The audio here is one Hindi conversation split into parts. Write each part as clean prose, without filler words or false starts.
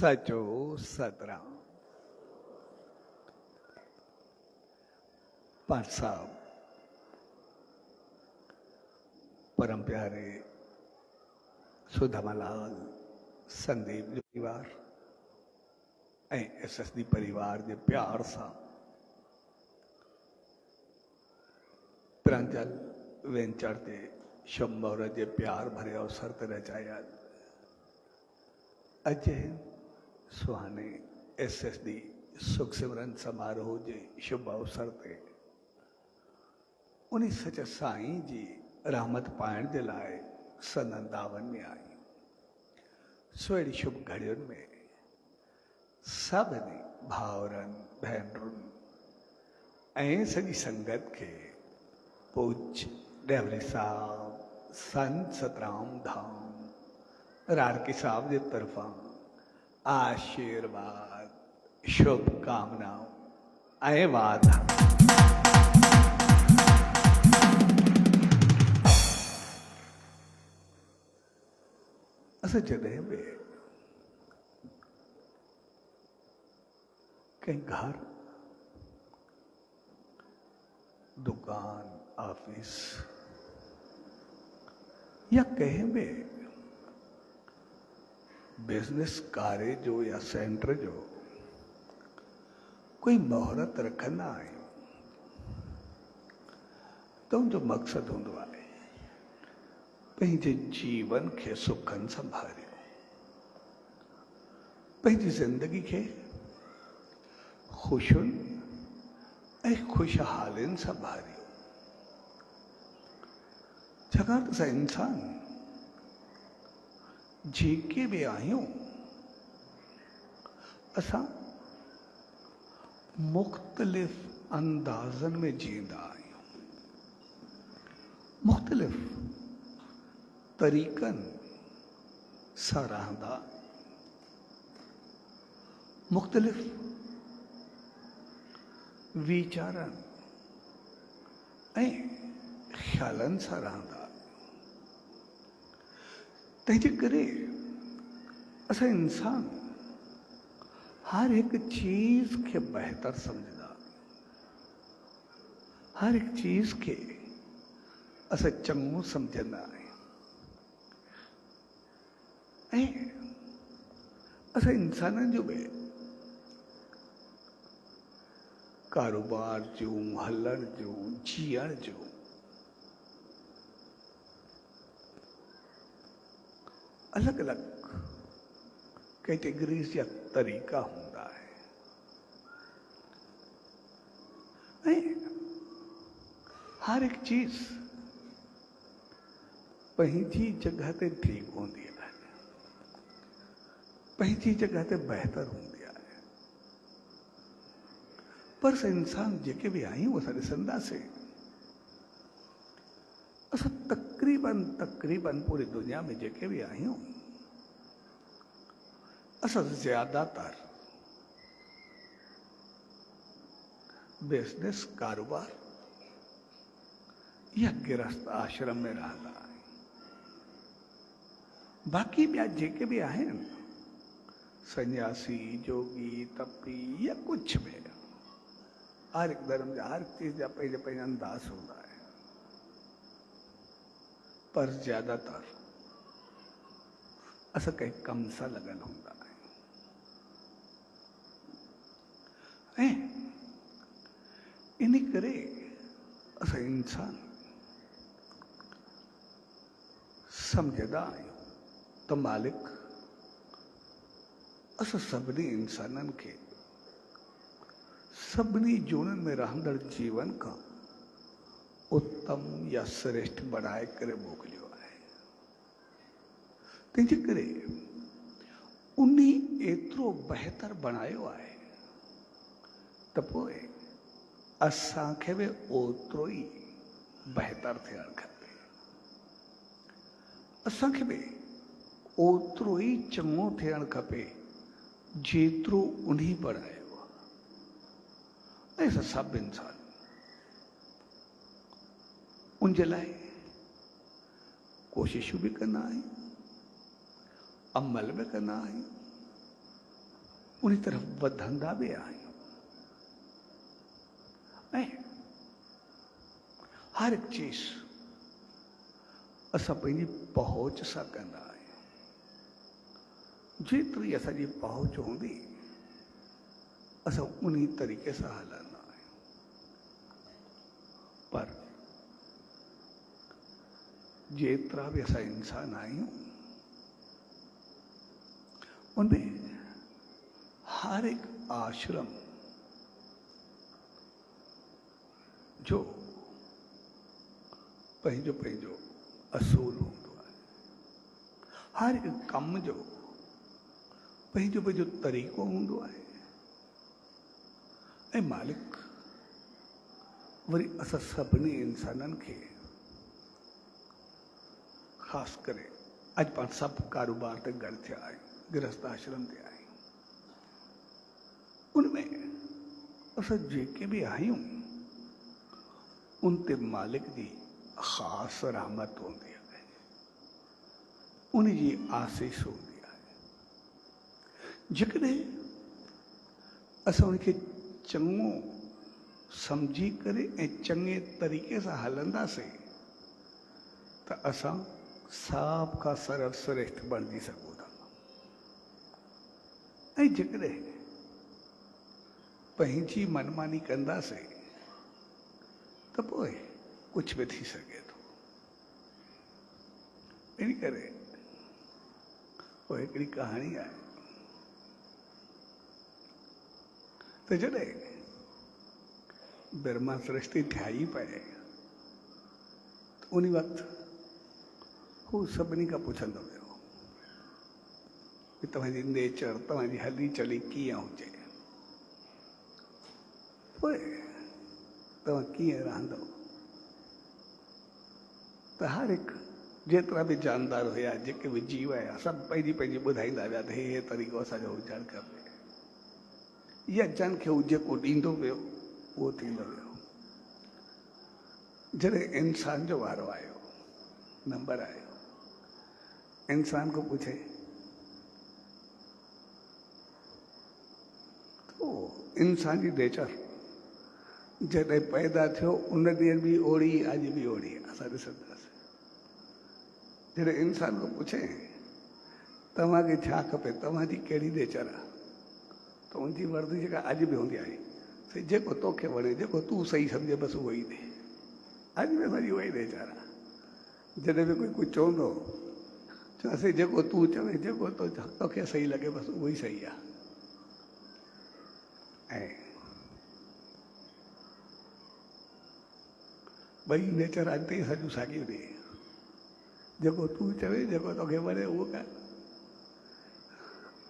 सचो सतराम। पाठ साहब परम प्यारे सुधामालाल संदीप जो परिवार SSD परिवार जे प्यार सा प्रांजल वेंचर जे शंभर जे प्यार भरे अवसर ते रचाया अजय सुहाने SSD सुख सिमरन समारोह जे शुभ अवसर ते उन्हीं सच साईं जी रहमत पाइण जे लाइ सनंदावन में आई। सो अहिड़ी शुभ घड़ियुनि में सभिनी भाउरनि भेनरुनि ऐं सॼी संगत खे पूज्य डेवरी साहब संत सतराम धाम रारकी साहब जे तरफां आशीर्वाद शुभकामनाओं ऐं वाधा। असां जॾहिं बि कंहिं घर दुकान ऑफिस या कहीं भी बिजनेस कार्य जो या सेंटर जो कोई मुहूर्त रखंदा आहियूं तो उनजो मक़सदु हूंदो आहे पंहिंजे जीवन खे सुखनि सां भरियो, पंहिंजी ज़िंदगी खे ख़ुशियुनि ऐं ख़ुशहालियुनि सां भरियो। छाकाणि त असां इंसान जेके भी आहियूं असां मुख़्तलिफ़ अंदाज़नि में जींदा आहियूं, मुख़्तलिफ़ तरीक़नि सां रहंदा, मुख़्तलिफ़ वीचारनि ऐं ख़्यालनि सां रहंदा। तंहिंजे करे असां इंसान हर एक चीज़ के बेहतर समझदा, हर एक चीज़ के असां चङो समझंदा आहियूं ऐं असां इंसाननि जो बि कारोबार जूं हलण जूं जीअण जूं अलग अलग कैटेगरीज या तरीका हूंदा है ऐं हर एक चीज पंहिंजी जगह ते ठीक हूंदी है, पंहिंजी जगह ते बेहतर हूंदी है। पर इंसान जेके भी आहियूं असां ॾिसंदासीं असां तक़रीबन पूरी दुनिया में जेके भी आहियूं असां ज्यादातर बिजनेस कारोबार या गृहस्थ आश्रम में रहंदा आहियूं। बाक़ी ॿिया जेके भी आहिनि सन्यासी जोगी तपी या कुछ भी हर एक धर्म जा हर चीज जा पंहिंजा पंहिंजा अंदाज हूंदा है, पर ज्यादातर असां कंहिं कम सां लॻल हूंदा आहियूं ऐं इन करे असां इंसान समझदा आहियूं त मालिक असां सभिनी इंसाननि खे सभिनी जूननि में रहंदड़ जीवन खां उत्तम या श्रेष्ठ बनाए करे मोकिलियो आहे। तंहिंजे करे उन्ही एतिरो बहितर बनायो आहे त पोइ असांखे बि ओतिरो ई बहितर थियणु खपे, असांखे बि ओतिरो ई चङो थियणु खपे जेतिरो उन्ही बनायो आहे। ऐं असां सभु इंसान उनजे लाइ कोशिशूं भी कंदा आहियूं, अमल भी कंदा आहियूं, उन तरफ़ वधंदा भी आहियूं ऐं हर हिकु चीज़ असां पंहिंजी पहुच सां कंदा आहियूं। जेतिरी असांजी पहुच हूंदी असां उन तरीक़े सां हलंदा आहियूं। पर जेतिरा भी असां इंसान आहियूं उनमें हर एक आश्रम जो पंहिंजो पंहिंजो असूल हूंदो आहे। हर एक कम जो पंहिंजो पंहिंजो तरीक़ो हूंदो आहे ऐं मालिक वरी असां सभिनी इंसाननि खे ख़ासि करे अॼु पाण सभु कारोबार ते गॾु थिया आहियूं, गृहस्थ आश्रम ते आहियूं। उनमें असां जेके बि आहियूं उन ते मालिक जी ख़ासि रहमत हूंदी आहे, उन जी आसीस हूंदी आहे। जेकॾहिं असां उनखे चङो सम्झी करे ऐं चङे तरीक़े सां हलंदासीं त असां सभ खां सरल श्रेष्ठ बणिजी सघूं था। ऐं जेकॾहिं पंहिंजी मनमानी कंदासीं त पोइ कुझु बि थी सघे थो। इन करे पोइ हिकिड़ी कहाणी आहे त जॾहिं ब्रह्मा सृष्टि ठाही पए त उन वक़्तु हू सभिनी खां पुछंदो वियो कि तव्हांजी नेचर, तव्हांजी हली चली कीअं हुजे, पोइ तव्हां कीअं रहंदो। त हर हिकु जेतिरा बि जानदार हुया, जेके बि जीव हुया, सभु पंहिंजी पंहिंजी ॿुधाईंदा विया त हे तरीक़ो असांजो हुजणु खपे। या जन खे हू जेको ॾींदो वियो उहो थींदो वियो। जॾहिं इंसान जो वारो आयो, नंबर आयो, इंसान को पूछे तो इंसान जी नेचर जॾहिं पैदा थियो उन ॾींहुं बि ओड़ी, अॼु बि ओड़ी असां ॾिसंदासीं। जॾहिं इंसान को पुछे तव्हांखे छा खपे, तव्हांजी कहिड़ी नेचर आहे, त उनजी वर्दी जेका अॼु बि हूंदी आहे, साईं जेको तोखे वणे, जेको तूं सही सम्झे बसि उहो ई ॾे। अॼु बि असांजी उहा ई नेचर आहे। जॾहिं बि कोई कुझु चवंदो चवंदासीं जेको तूं चवे, जेको तोखे सही लॻे बसि उहो ई सही आहे। ऐं ॿई नेचर अॼु ताईं सॼियूं साॻियूं ॾे। जेको तूं चवे, जेको तोखे वणे उहो कर।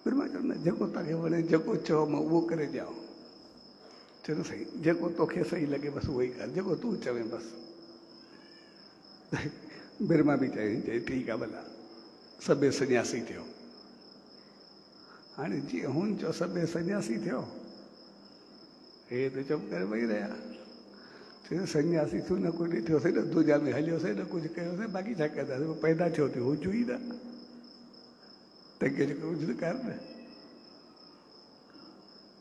फिर मां चवंदो जेको तव्हांखे वणे, जेको चओ मां उहो करे ॾियां। चलो सही, जेको तोखे सही लॻे बसि उहो ई कर, जेको तूं चवे बसि। ब्रह्मा बि चई ठीकु आहे भला, सभु सन्यासी थियो। हाणे जीअं हुन चयो सभु सन्यासी थियो, हे त चुप करे वेही रहिया। चयो सन्यासी थियो, न कोई ॾिठोसीं, न दूजा में हलियोसीं, न कुझु कयोसीं, बाक़ी छा कंदासीं, पैदा थियो थियो हुजो ई न, तंहिंखे जेको कुझु कर न।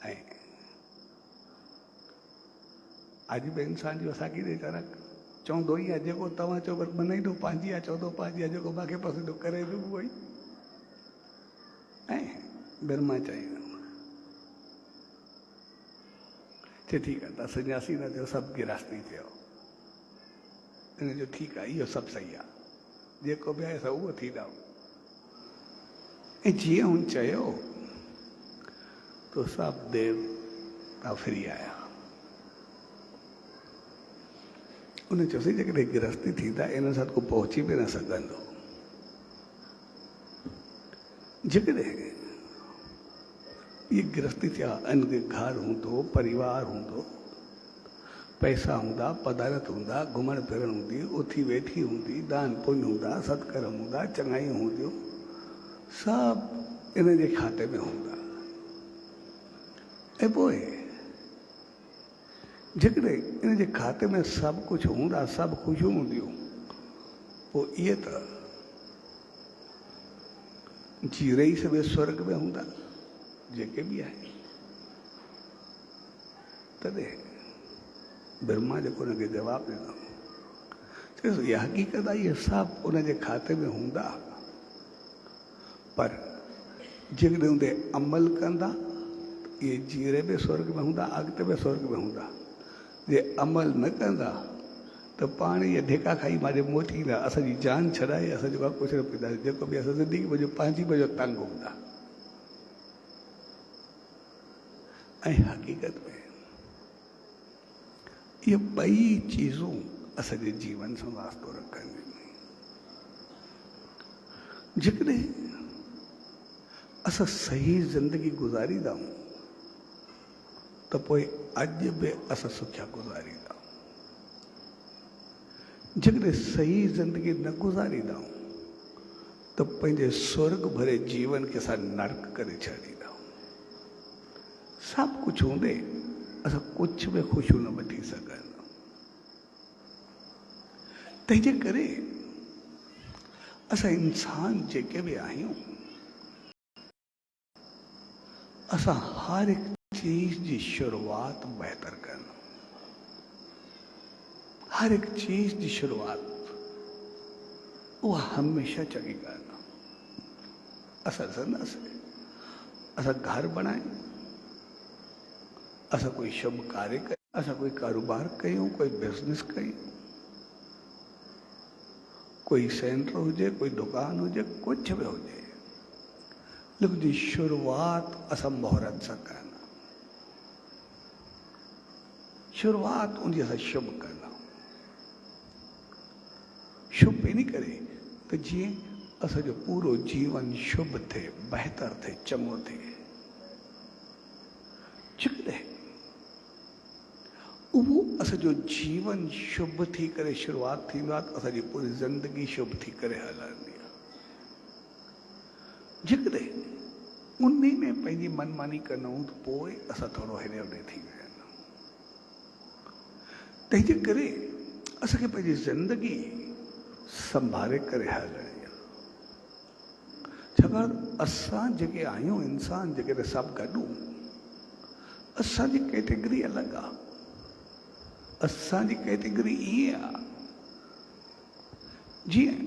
ऐं अॼु बि इंसान जो असांखे नेचर चवंदो ई आहे, जेको तव्हां चओ बसि मनाईंदो पंहिंजी आहे, चवंदो पंहिंजी आहे, जेको मूंखे पसंदि करे बि उहो ई। ऐं ब्रह्मा चयो ठीकु आहे, तव्हां सन्यासी न थियो, सभु गिरहस्थी थियो। इन जो ठीकु आहे, इहो सभु सही आहे, जेको बि आहे असां उहो थींदा। ऐं जीअं हुन चयो तो सभु देवता फिरी आया। उन चयोसीं जेकॾहिं गिरहस्थी थींदा इन सां को पहुची बि न सघंदो। जेकॾहिं ये गिरहस्थी थिया, इनके घर हूंदो, परिवार हूंदो, पैसा हूंदा, पदारत हूंदा, घुमण फिरण हूंदी, उथी वेठी हूंदी, दान पुण्य हूंदा, सत्कर्म हूंदा, चङाइयूं हूंदियूं, सभु इन जे खाते में हूंदा। ऐं पोइ जेकॾहिं इन जे खाते में सभु कुझु हूंदा, सभु ख़ुशियूं हूंदियूं, पोइ इहे त जी रही सभु स्वर्ग में हूंदा जेके बि आहिनि। तॾहिं ब्रह्मा जेको हुनखे जवाबु ॾिनो, चयोसि इहा हक़ीक़त आहे, इहे सभु उनजे खाते में हूंदा, पर जेकॾहिं उन ते अमल कंदा इहे जीअरे बि स्वर्ग में हूंदा, अॻिते बि स्वर्ग में हूंदा। जे अमल न कंदा त पाण इहे धिका खाई मां मोटी ईंदा, असांजी जान छॾाए असां जेको आहे कुझु न पींदा, जेको बि असां ज़िंदगी में पंहिंजी वजह तंग हूंदा। ऐं हक़ीक़त में इहे ॿई चीज़ूं असांजे जीवन सां वास्तो रखनि। जेकॾहिं असां सही ज़िंदगी गुज़ारींदा त पोइ अॼु बि असां सुखिया गुज़ारींदा। जेकॾहिं सही ज़िंदगी न गुज़ारींदा त पंहिंजे स्वर्ग भरे जीवन खे असां नर्क करे छॾींदा। सभु कुझु हूंदे असां कुझु बि ख़ुशियूं न वठी सघंदा। तंहिंजे करे असां इंसान जेके बि आहियूं, असां हर हिकु चीज़ जी शुरूआत बहितर कनि। हर हिकु चीज़ जी शुरूआत उहा हमेशह चङी ॻाल्हि आहे। असां ॾिसंदासीं, असां घर बणायूं, असां कोई शुभ कार्य कयूं, असां कोई कारोबार कयूं, कोई बिज़नेस कयूं, कोई सेंटर हुजे, कोई दुकान हुजे, कुझु बि हुजे, लेकिन जी शुरूआत असां मुहूर्त सां कनि। शुरूआत उनजी असां शुभ कंदा। शुभ इन करे त जीअं असांजो पूरो जीवन शुभ थिए, बहितर थिए, चङो थिए। जेकॾहिं उहो असांजो जीवन शुभ थी करे शुरूआत थींदो आहे त असांजी पूरी ज़िंदगी शुभ थी करे हलंदी आहे। जेकॾहिं उन में पंहिंजी मनमानी कंदाऊं त पोइ असां थोरो हेॾे होॾे थी वेंदा। तंहिंजे करे असांखे पंहिंजी ज़िंदगी संभाले करे हलणी आहे। छाकाणि असां जेके आहियूं इंसान, जेके सभु गॾु, असांजी कैटेगरी अलॻि आहे। असांजी कैटेगरी ईअं आहे जीअं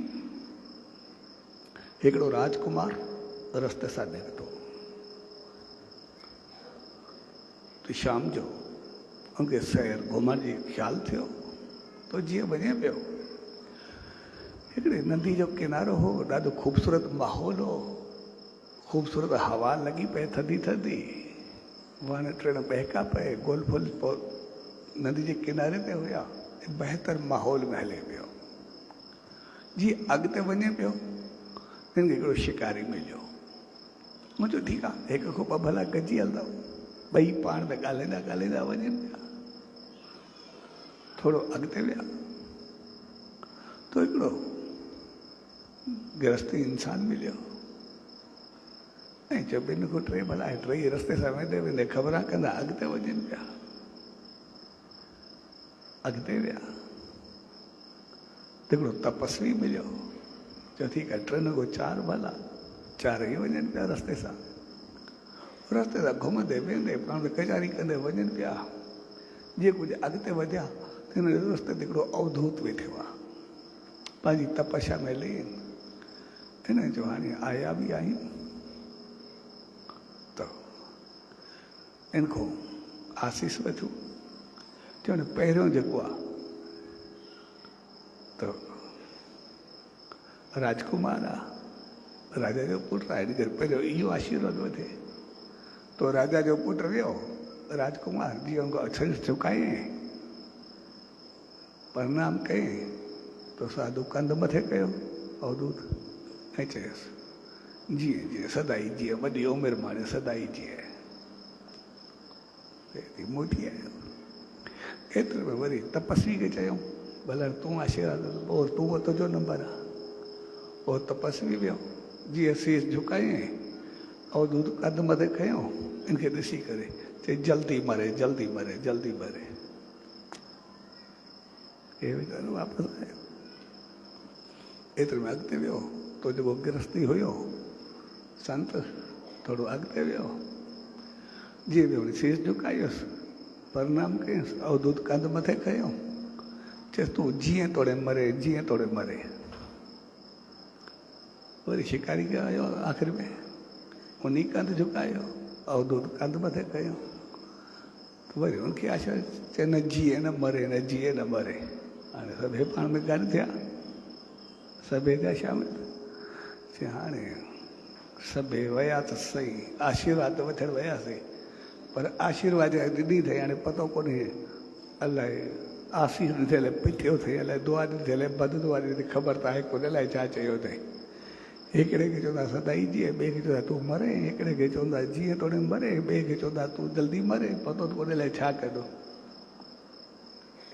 हिकिड़ो राजकुमार रस्ते सां निकितो त शाम जो उनखे सैर घुमण जी ख़्यालु थियो तो जीअं वञे पियो, हिकिड़े नदी जो किनारो हो, ॾाढो ख़ूबसूरत माहौल हो, ख़ूबसूरत हवा लॻी पए, थधी थधी वण टिण बहका पए, गुल फुल नदी जे किनारे ते हुया, बहितर माहौल में हले पियो। जीअं अॻिते वञे पियो, हिनखे हिकिड़ो शिकारी मिलियो। मूं चयो ठीकु आहे, हिक खां ॿ भला गॾिजी हलंदव, ॿई पाण में ॻाल्हाईंदा ॻाल्हाईंदा वञनि पिया। थोरो अॻिते विया तो हिकिड़ो गृहस्थी इंसान मिलियो ऐं चयो ॿिनि खां टे भला टई रस्ते सां वेंदे वेंदे ख़बरां कंदा अॻिते वञनि पिया। अॻिते विया त हिकिड़ो तपस्वी मिलियो, चयो ठीकु आहे, टिनि खां चारि भला चारई वञनि पिया रस्ते सां। रस्ते सां घुमंदे वेंदे पाण कचारी कंदे वञनि पिया। जीअं कुझु अॻिते वधिया त हिन रस्ते ते हिकिड़ो अवधूत वेठो आहे, पंहिंजी तपस्या में लीन। हिन चयो हाणे आया बि आहियूं त इन खां आसीस वठूं। चवनि पहिरियों जेको आहे त राजकुमार आहे, राजा जो पुटु आहे, इन करे पहिरियों इहो आशीर्वाद वठे। तो राजा जो पुटु वियो, राजकुमार जीअं उनको अछल झुकायईं, प्रणाम कयईं, तो साधु कंध मथे कयो अवधूत ऐं चयसि जीअं जीअं सदाई जीअं, वॾी उमिरि माणे सदाई जीअं। मोटी आयो। एतिरे में वरी तपस्वी खे चयूं भला तूं आशीर्वाद और तूं तुंहिंजो नंबर आहे। उहो तपस्वी वियो, जीअं शीश झुकायईं, अवधूत कद मथे खयों, इनखे ॾिसी करे चई जल्दी मरे जल्दी मरे जल्दी मरे। हे वीचारो वापसि आयो। एतिरे में अॻिते वियो तो जेको गृहस्थी हुयो संत, थोरो अॻिते वियो, जीअं बि वरी शीश झुकायोसि, प्रणाम कयसि, अवधूत कंध मथे कयो, चयसि तूं जीअं तोड़े मरे, जीअं तोड़े मरे। वरी शिकारी खे आयो आख़िर में, उन कंध झुकायो, अवधूत कंध मथे कयो, तो वरी उनखे आशा चए न जीए न मरे, न जीए न मरे। हाणे सभई पाण में गॾु थिया, सभई थिया शामिल। चए हाणे सभई विया त सही, आशीर्वाद वठणु वियासीं, पर आशीर्वाद ॾिनी अथई, हाणे पतो कोन्हे अलाए आसीस ॾिठल पिठियो अथई, अलाए दुआ ॾिठल बद दुआ ॾिठी, ख़बर त आहे कोन्हे अलाए छा चयो अथई। हिकिड़े खे चवंदा सदाई जीअं, ॿिए खे चवंदा तूं मरे, हिकिड़े खे चवंदा जीअं तोड़े मरे, ॿिए खे चवंदा तूं जल्दी मरे, पतो त कोन्हे अलाए छा कंदो।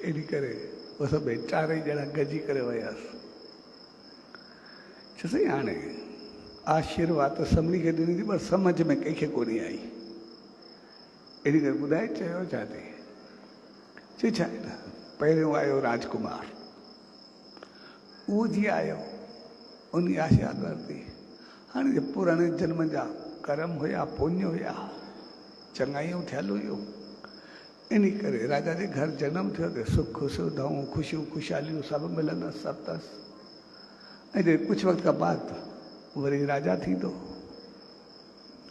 इन करे उहे सभई चारई ॼणा गॾिजी करे वियासीं। चयोसीं हाणे आशीर्वाद त सभिनी खे ॾिनी थी, पर सम्झ में कंहिंखे कोन्हे आई। इन करे ॿुधाए चयो छा अथई? चए छा आहे न, पहिरियों आयो राजकुमार, उहो जीअं आयो उन आशा वरिती। हाणे जे पुराणे जन्म जा कर्म हुया, पुण्य हुया, चङाइयूं थियल हुयूं, इन करे राजा जे घर जनम थियो त सुख सुविधाऊं ख़ुशियूं ख़ुशहालियूं सभु मिलंदसि, सभु अथसि। ऐं जे कुझु वक़्त खां बाद वरी राजा थींदो,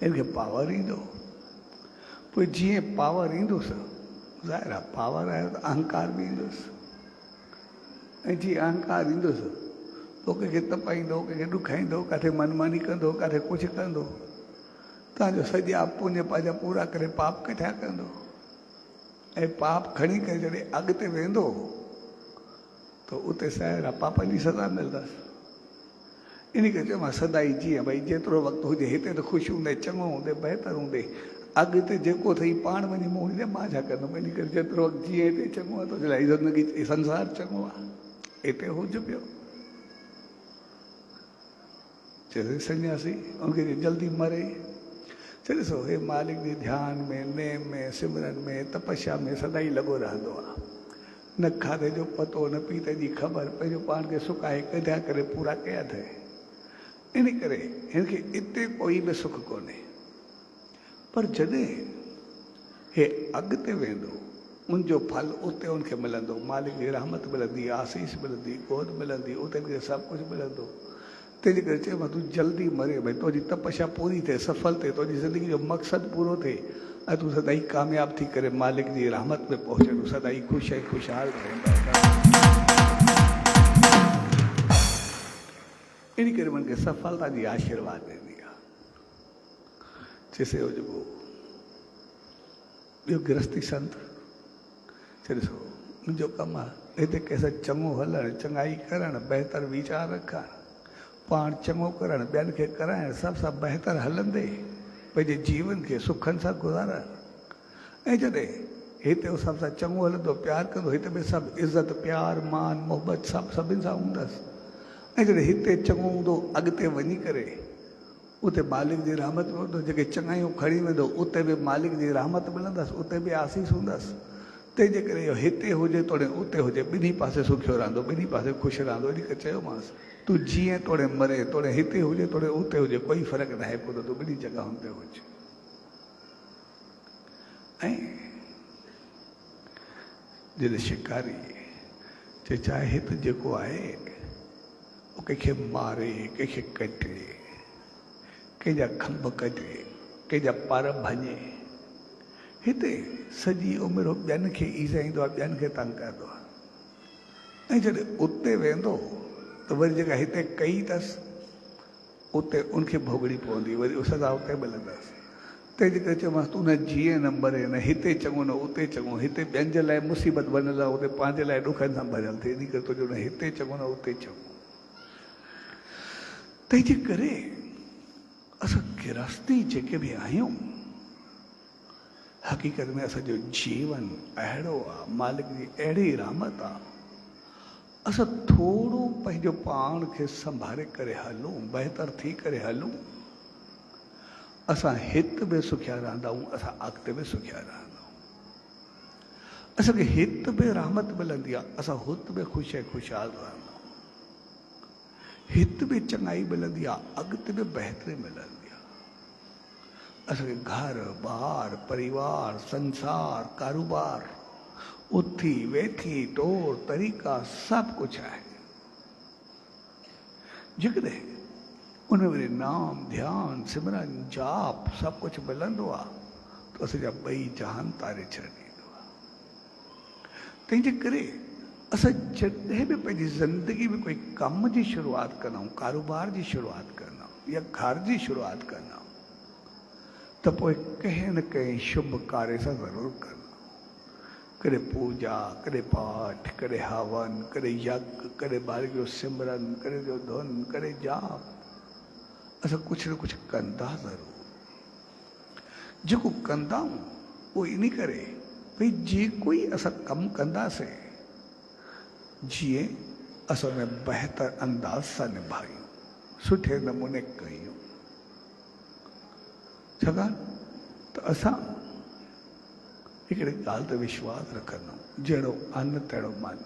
हिनखे पावर ईंदो। पोइ जीअं पावर ईंदुसि, ज़ाहिर आहे पावर आयो त अहंकार बि ईंदुसि, ऐं जीअं अहंकार ईंदुसि पोइ कंहिंखे तपाईंदो, कंहिंखे ॾुखाईंदो, किथे मनमानी कंदो, किथे कुझु कंदो। तव्हांजो सॼा पुण्य पंहिंजा पूरा करे पाप किथां कंदो, ऐं पाप खणी करे जॾहिं अॻिते वेंदो त उते ज़ाहिर आहे पापनि जी सज़ा मिलंदसि। इन करे चयो मां सदाई जीअं, भई जेतिरो वक़्तु हुजे हिते त ख़ुशि हूंदे, चङो हूंदे, बहितर हूंदे, अॻिते जेको अथई पाण वञी मुंहुं ॾे, मां छा कंदुमि। इन करे जेतिरो वक़्तु जीअं हिते चङो आहे तुंहिंजे लाइ ज़िंदगी संसार चङो आहे, हिते हुज पियो। चए सन्यासी उनखे जल्दी मरे, चए ॾिसो हे मालिक जे ध्यान में, नेम में, सिमरन में, तपस्या में सदाई लॻो रहंदो आहे। न खाधे जो पतो, न पीते जी ख़बर, पंहिंजो पाण खे सुकाए कढिया करे पूरा कया अथई। इन करे हिनखे हिते कोई बि सुख कोन्हे, पर जॾहिं हे अॻिते वेंदो उनजो फल उते उनखे मिलंदो, मालिक जी रहमत मिलंदी, आसीस मिलंदी, गोद मिलंदी, उते उनखे सभु कुझु मिलंदो। तंहिंजे करे चयो मां तूं जल्दी मरे, भई तुंहिंजी तपस्या पूरी थिए, सफल थिए, तुंहिंजी ज़िंदगी जो मक़सदु पूरो थिए, ऐं तूं सदाई कामयाबु थी करे मालिक जी रहमत में पहुचे, तूं सदाई ख़ुशि ऐं ख़ुशहाल रहंदा। इन करे उनखे सफलता जी आशीर्वाद ॾींदी आहे। चइसे हो जेको ॿियो गृहस्थी संत, चए ॾिसो मुंहिंजो कमु आहे हिते कंहिंसां चङो हलणु, चङाई करणु, बहितर वीचार रखणु, पाण चङो करणु, ॿियनि खे कराइणु, सभ सां बहितर हलंदे पंहिंजे जीवन खे सुखनि सां गुज़ारणु। ऐं जॾहिं हिते उहो सभ सां चङो हलंदो, प्यारु कंदो, हिते बि सभु इज़त, प्यारु, मान, मोहबत सभु सभिनि सां हूंदसि। ऐं जॾहिं हिते चङो हूंदो, अॻिते वञी करे उते मालिक जी रहमत में हूंदो, जेके चङाइयूं खणी वेंदो उते बि मालिक जी रहमत मिलंदसि, उते बि आसीस हूंदसि। तंहिंजे करे इहो हिते हुजे तोड़े उते हुजे, ॿिन्ही पासे सुखियो रहंदो, ॿिन्ही पासे ख़ुशि रहंदो। इन करे चयोमांसि तूं जीअं तोड़े मरे, तोड़े हिते हुजे तोड़े उते हुजे, कोई फ़र्क़ु न आहे कोन, तूं ॿिन्ही जॻहियुनि ते हुजे। ऐं जॾहिं शिकारी चए चाहे हिते जेको आहे उहो कंहिंखे मारे, कंहिंखे कटे, कंहिंजा खंभ कटे, कंहिंजा पर भञे, हिते सॼी उमिरि ॿियनि खे ईज़ाईंदो आहे, ॿियनि खे तंग कंदो आहे। ऐं जॾहिं उते वेंदो त वरी जेका हिते कई अथसि उते उनखे भोगणी पवंदी, वरी उहो सज़ा उते मिलंदसि। तंहिंजे करे चयोमांसि तूं न जीए न मरे, न हिते चङो न उते चङो, हिते ॿियनि जे लाइ मुसीबत बनल आहे, उते पंहिंजे लाइ ॾुखनि सां भरियल थिए। इन करे तुंहिंजो न हिते चङो न उते चङो। तंहिंजे करे असां गृहस्थी जेके बि आहियूं, हक़ीक़त में असांजो जीवन अहिड़ो आहे, मालिक जी अहिड़ी रहमत आहे, असां थोरो पंहिंजो पाण खे संभाले करे हलूं, बहितर थी करे हलूं, असां हिते बि सुखिया रहंदा आहियूं, असां अॻिते बि सुखिया रहंदा आहियूं। असांखे हिते बि रहमत मिलंदी आहे, असां हुते बि ख़ुशि ऐं ख़ुशहाल रहंदा आहियूं। हिते बि चङाई मिलंदी आहे, अॻिते बि बहितरी मिलंदी आहे। असांखे घर ॿार परिवार संसार कारोबार उथी वेठी तौर तरीक़ा सभु कुझु आहे। जेकॾहिं उन में नाम ध्यान सिमरन जाप सभु कुझु मिलंदो आहे त असांजा ॿई जहान तारे छॾींदो आहे। तंहिंजे करे असां जॾहिं बि पंहिंजी ज़िंदगी में कोई कम जी शुरूआति कंदा आहियूं कारोबार जी शुरूआति कंदा आहियूं या घर जी शुरूआति कंदा आहियूं त पोइ कंहिं न कंहिं शुभ कार्य सां ज़रूरु कंदा आहियूं। कॾहिं पूजा कॾहिं पाठ कॾहिं हवन कॾहिं यज्ञ कॾहिं ॿार जो सिमरन कॾहिं जो धुन कॾहिं जाप असां कुझु न कुझु कंदा ज़रूरु। जेको कंदा आहियूं उहो इन करे भई जेको ई असां कमु कंदासीं जीअं असां में बहितर अंदाज़ सां निभायूं सुठे नमूने कयूं। छाकाणि त असां हिकिड़ी ॻाल्हि ते विश्वास रखंदा आहियूं जहिड़ो अन्न तहिड़ो मन,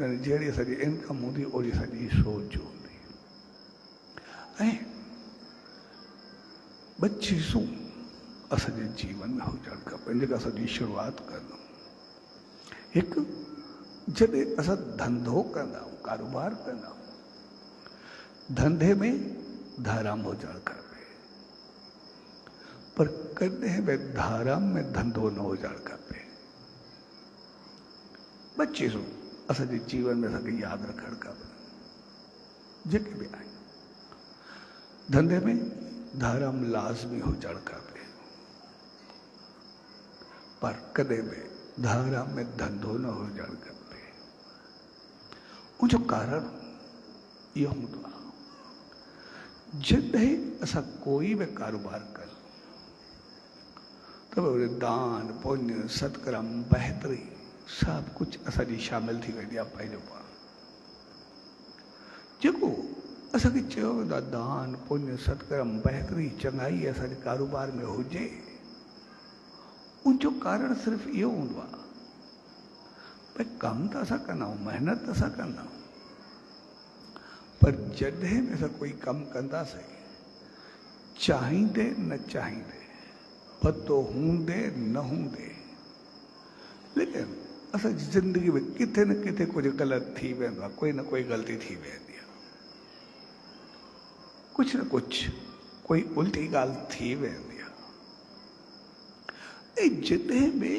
यानी जहिड़ी असांजी इनकम हूंदी ओड़ी असांजी सोच हूंदी। ऐं ॿ चीज़ूं असांजे जीवन में हुजणु खपनि जेका असांजी शुरूआति कंदा आहियूं। हिकु जॾहिं असां धंधो कंदा आहियूं कारोबार कंदा आहियूं धंधे में धर्म हुजणु खपे, पर कॾहिं बि धर्म में धंधो न हुजणु खपे। ॿ चीज़ूं असांजे जीवन में असांखे यादि रखणु खपे जेके बि आहिनि। धंधे में धर्म लाज़मी हुजणु खपे, पर कॾहिं बि धर्म में धंधो न हुजणु खपे। उनजो कारण इहो हूंदो आहे जॾहिं असां कोई बि कारोबार कयूं त वरी दान पुण्य सत्कर्म बहितरी सभु कुझु असांजी शामिल थी वेंदी आहे पंहिंजो पाण। जेको असांखे चयो वेंदो आहे दान पुण्य सत्कर्म बहितरी चङाई असांजे कारोबार में हुजे उनजो कारण सिर्फ़ु इहो हूंदो आहे भई कमु त असां कंदा आहियूं महिनत त असां कंदा आहियूं, पर जॾहिं बि असां कोई कमु कंदासीं चाहींदे न चाहींदे पतो हूंदे न हूंदे लेकिन असांजी ज़िंदगी में किथे न किथे कुझु ग़लति थी वेंदो आहे, कोई न कोई ग़लती थी वेंदी आहे, कुझु न कुझु कोई उल्टी ॻाल्हि थी वेंदी आहे। ऐं जॾहिं बि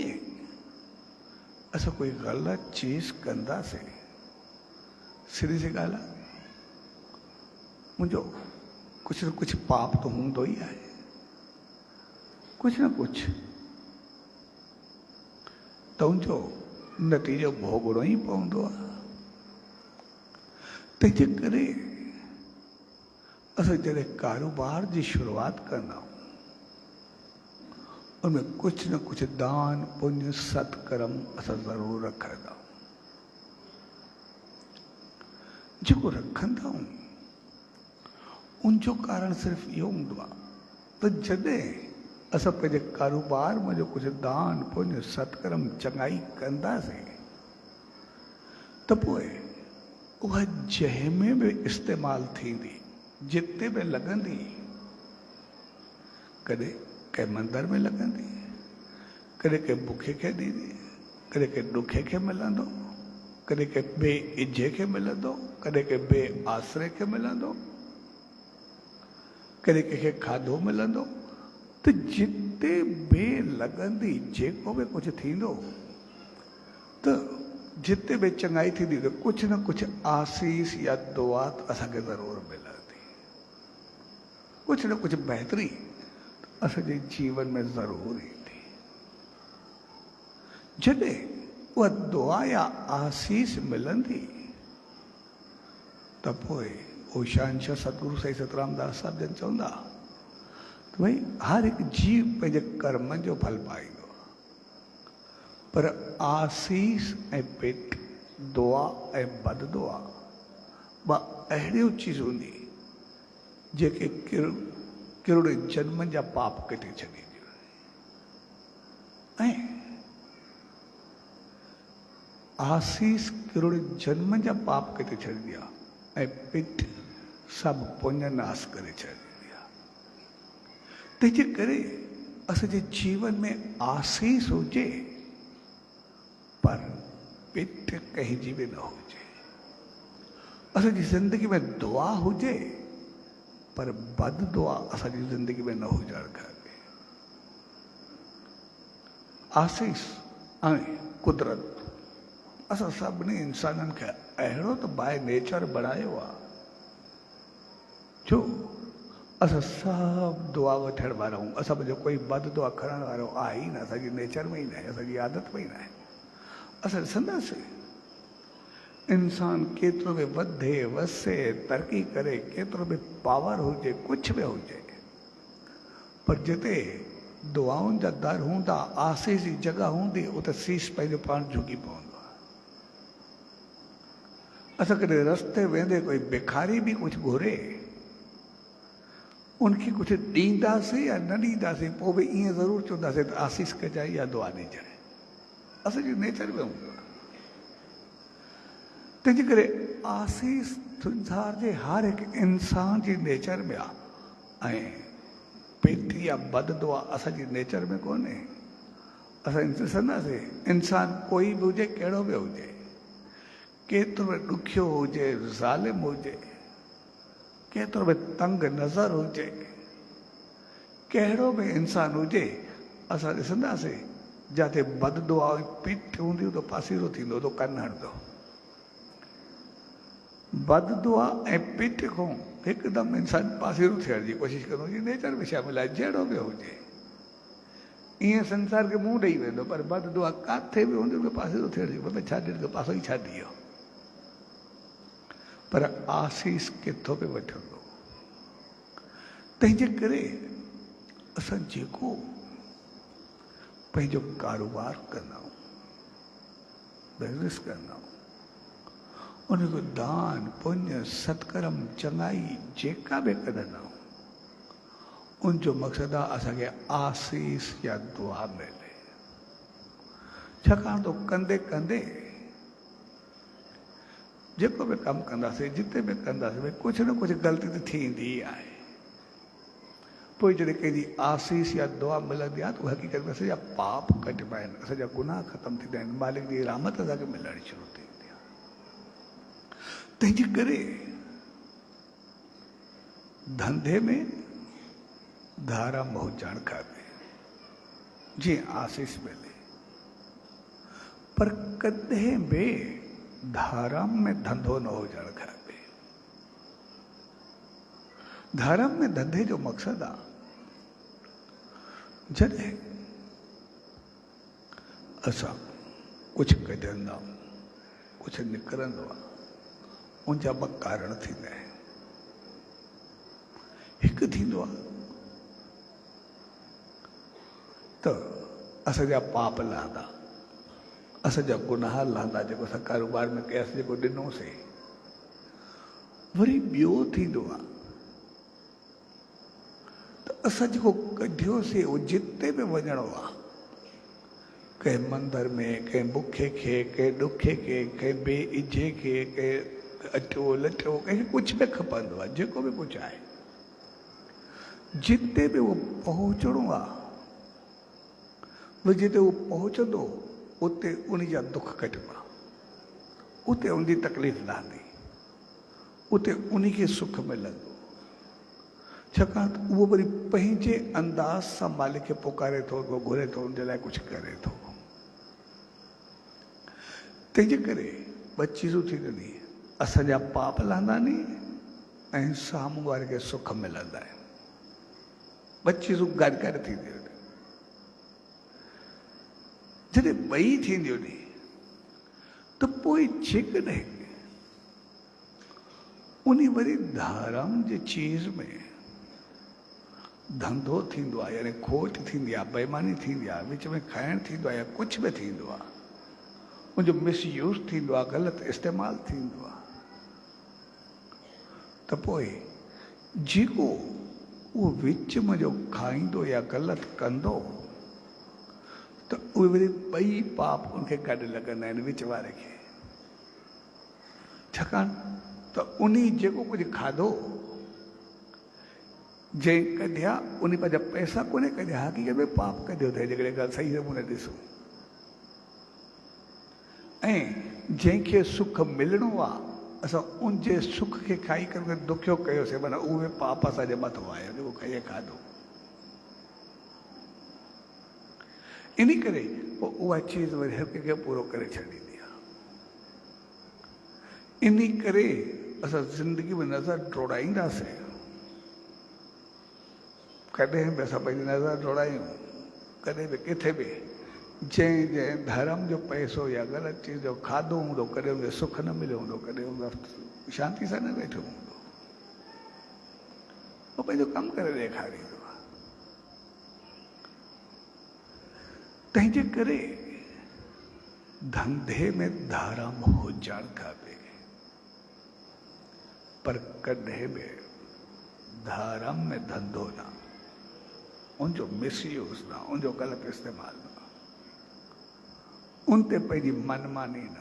असां कोई ग़लति चीज़ कंदासीं सिधी सी ॻाल्हि आहे मुंहिंजो कुझु न कुझु पाप त हूंदो ई आहे, कुझु न कुझु त उनजो नतीजो भोगणो ई पवंदो आहे। तंहिंजे करे असां जॾहिं कारोबार जी शुरूआति कंदा आहियूं उनमें कुझु न कुझु दान पुण्य सत्कर्म असां ज़रूरु रखंदा आहियूं। जेको रखंदा आहियूं उनजो कारण सिर्फ़ु इहो हूंदो आहे त जॾहिं असां पंहिंजे कारोबार में जो कुझु दान पुण्य सत्कर्म चङाई कंदासीं त पोइ उहा जंहिंमें बि इस्तेमालु थींदी जिते बि लॻंदी कॾहिं कंहिं मंदर में लॻंदी कॾहिं कंहिं बुखे खे ॾींदी कॾहिं कंहिं ॾुखे खे मिलंदो कॾहिं कंहिं ॿिए इजे खे मिलंदो कॾहिं कंहिं ॿिए आसरे खे मिलंदो कॾहिं कंहिंखे खाधो मिलंदो त जिते बि लॻंदी जेको बि कुझु थींदो त जिते बि चङाई थींदी त कुझु न कुझु आसीस या दुआ असांखे ज़रूरु मिलंदी, कुझु न कुझु बहितरी असांजे जीवन में ज़रूरु ईंदी। जॾहिं उहा दुआ या आसीस मिलंदी त पोइ ओशांश सतगुरु साईं सतरामदास साहिब जन चवंदा त भई हर हिकु जीव पंहिंजे कर्म जो फल पाईंदो पर आसीस ऐं पेट दुआ ऐं बद दुआ ॿ अहिड़ियूं चीज़ हूंदी जेके किरड़े जन्मनि जा पाप कटे छॾींदियूं ऐं आसीस किरड़े जन्मनि जा पाप कटे छॾींदी आहे ऐं पेट सभु पुण्य नाश करे छॾींदी आहे। तंहिंजे करे असांजे जीवन में आसीस हुजे पर पिठ कंहिंजी बि न हुजे। असांजी ज़िंदगी में दुआ हुजे पर बद दुआ असांजी ज़िंदगी में न हुजणु खपे। आसीस ऐं कुदरत असां सभिनी इंसाननि खे अहिड़ो त बाय नेचर बणायो आहे जो असां सभु दुआ वठण वारा आहियूं। असां जो कोई बद दुआ करण वारो आहे ई न, असांजी नेचर में ई न आहे, असांजी आदत में ई न आहे। असां ॾिसंदासीं इंसान केतिरो बि वधे वसे तरक़ी करे, केतिरो बि पावर हुजे, कुझु बि हुजे, पर जिते दुआउनि जा दर हूंदा, आसीस जी जॻह हूंदी, उते शीश पंहिंजो पाण झुकी पवंदो आहे। असां कॾहिं रस्ते वेंदे कोई भिखारी बि कुझु घुरे, उनखे कुझु ॾींदासीं या न ॾींदासीं, पोइ बि ईअं ज़रूरु चवंदासीं त आसीस कजाए या दुआ ॾिजाए। असांजी नेचर में हूंदो आहे। तंहिंजे करे आसीस संसार जे हर हिकु इंसान जी नेचर में आहे ऐं पेट या बद दुआ असांजी नेचर में कोन्हे। असां ॾिसंदासीं इंसान कोई बि हुजे, कहिड़ो बि हुजे, केतिरो बि ॾुखियो हुजे, ज़ालिम हुजे, केतिरो बि तंग नज़र हुजे, कहिड़ो बि इंसान हुजे, असां ॾिसंदासीं जिते बद दुआ पिठ हूंदी त पासीरो थींदो त कन हणंदो। बद दुआ ऐं पिठ खां हिकदमि इंसान पासीरो थियण जी कोशिशि कंदो, जी नेचर में शामिल आहे, जहिड़ो बि हुजे। ईअं संसार खे मुंहुं ॾेई वेंदो, पर बद दुआ किथे बि हूंदी त पासीरो थियण जी छा ॾिठो, पासो ई छा ॾियो। पर आसीस किथों बि वठंदो। तंहिंजे करे असां जेको पंहिंजो कारोबार कंदा आहियूं, बिज़नेस कंदा आहियूं, उनजो दान पुण्य सत्कर्म चङाई जेका बि कढंदा आहियूं, उनजो मक़सदु आहे असांखे आसीस या दुआ मिले। छाकाणि तो कंदे कंदे जेको बि कमु कंदासीं, जिते बि कंदासीं, भई कुझु न कुझु ग़लती त थींदी ई आहे। पोइ जॾहिं कंहिंजी आसीस या दुआ मिलंदी आहे त उहा हक़ीक़त में असांजा पाप कटिबा आहिनि, असांजा गुनाह ख़तमु थींदा आहिनि, मालिक जी रहमत असांखे मिलणु शुरू थींदी आहे। तंहिंजे करे धंधे में धारम हुजणु खपे, जीअं आसीस मिले, पर कॾहिं बि धर्म में धंधो न हुजणु खपे। धर्म में धंधे जो मक़सदु आहे जॾहिं असां कुझु कढंदा आहियूं, कुझु निकिरंदो आहे, उनजा ॿ कारण थींदा आहिनि। हिकु थींदो आहे त असांजा पाप लहंदा, असांजा गुनाह लहंदा, जेको असां कारोबार में कयासीं, जेको ॾिनोसीं। वरी ॿियो थींदो आहे त असां जेको कढियोसीं उहो जिते बि वञिणो आहे, कंहिं मंदर में, कंहिं बुखे खे, कंहिं ॾुखे खे, कंहिं ॿिए इजे खे, कंहिं अटो लटो, कंहिंखे कुझु बि खपंदो आहे, जेको बि कुझु आहे, जिते बि उहो पहुचणो आहे, वरी जिते उहो पहुचंदो उते उन जा दुख कटिबा, उते उनजी तकलीफ़ लहंदी, उते उन खे सुख मिलंदो। छाकाणि त उहो वरी पंहिंजे अंदाज़ सां मालिक खे पुकारे थो, घुरे थो, उनजे लाइ कुझु करे थो। तंहिंजे करे ॿ चीज़ूं थींदियूं आहिनि, असांजा पाप लहंदा नी ऐं साम्हूं वारे खे सुख मिलंदा आहिनि। ॿ चीज़ूं गॾु गॾु थींदियूं आहिनि। जॾहिं ॿई थींदियूं नी त पोइ जेकॾहिं उन वरी धर्म जी चीज़ में धंधो थींदो आहे, यानी खोट थींदी आहे, बेईमानी थींदी आहे, विच में खाइणु थींदो आहे, या कुझु बि थींदो आहे, उनजो मिसयूज़ थींदो आहे, ग़लति इस्तेमालु थींदो आहे, त पोइ जेको उहो विच में जो खाईंदो या ग़लति कंदो, त उहे वरी ॿई पाप उनखे गॾु लॻंदा आहिनि विच वारे खे। छाकाणि त उन जेको कुझु खाधो, जे कढिया उन पंहिंजा पैसा कोन्हे कढिया, हक़ीक़त में पाप कढियो अथई जेकॾहिं ॻाल्हि सही नमूने ॾिसूं। ऐं जंहिंखे सुख मिलणो आहे असां उन जे सुख खे खाई करे दुखियो कयोसीं, माना उहे पाप असांजे मथां आयो जेको खाई खाधो। इन करे पोइ उहा चीज़ वरी हर कंहिंखे पूरो करे छॾींदी आहे। इन करे असां ज़िंदगी में नज़र दौड़ाईंदासीं, कॾहिं बि असां पंहिंजी नज़र दौड़ायूं कॾहिं बि किथे बि जंहिं जंहिं धर्म जो पैसो या ग़लति चीज़ जो खाधो हूंदो, कॾहिं हुनखे सुख न मिलियो हूंदो, कॾहिं हुन शांति सां न वेठो हूंदो, उहो पंहिंजो कमु करे ॾेखारींदो आहे। तंहिंजे करे धंधे में धाराम हुजणु खपे, पर कॾहिं बि धाराम में धंधो न, उनजो मिसयूज़ न, उनजो ग़लति इस्तेमालु न, उन ते पंहिंजी मनमानी न।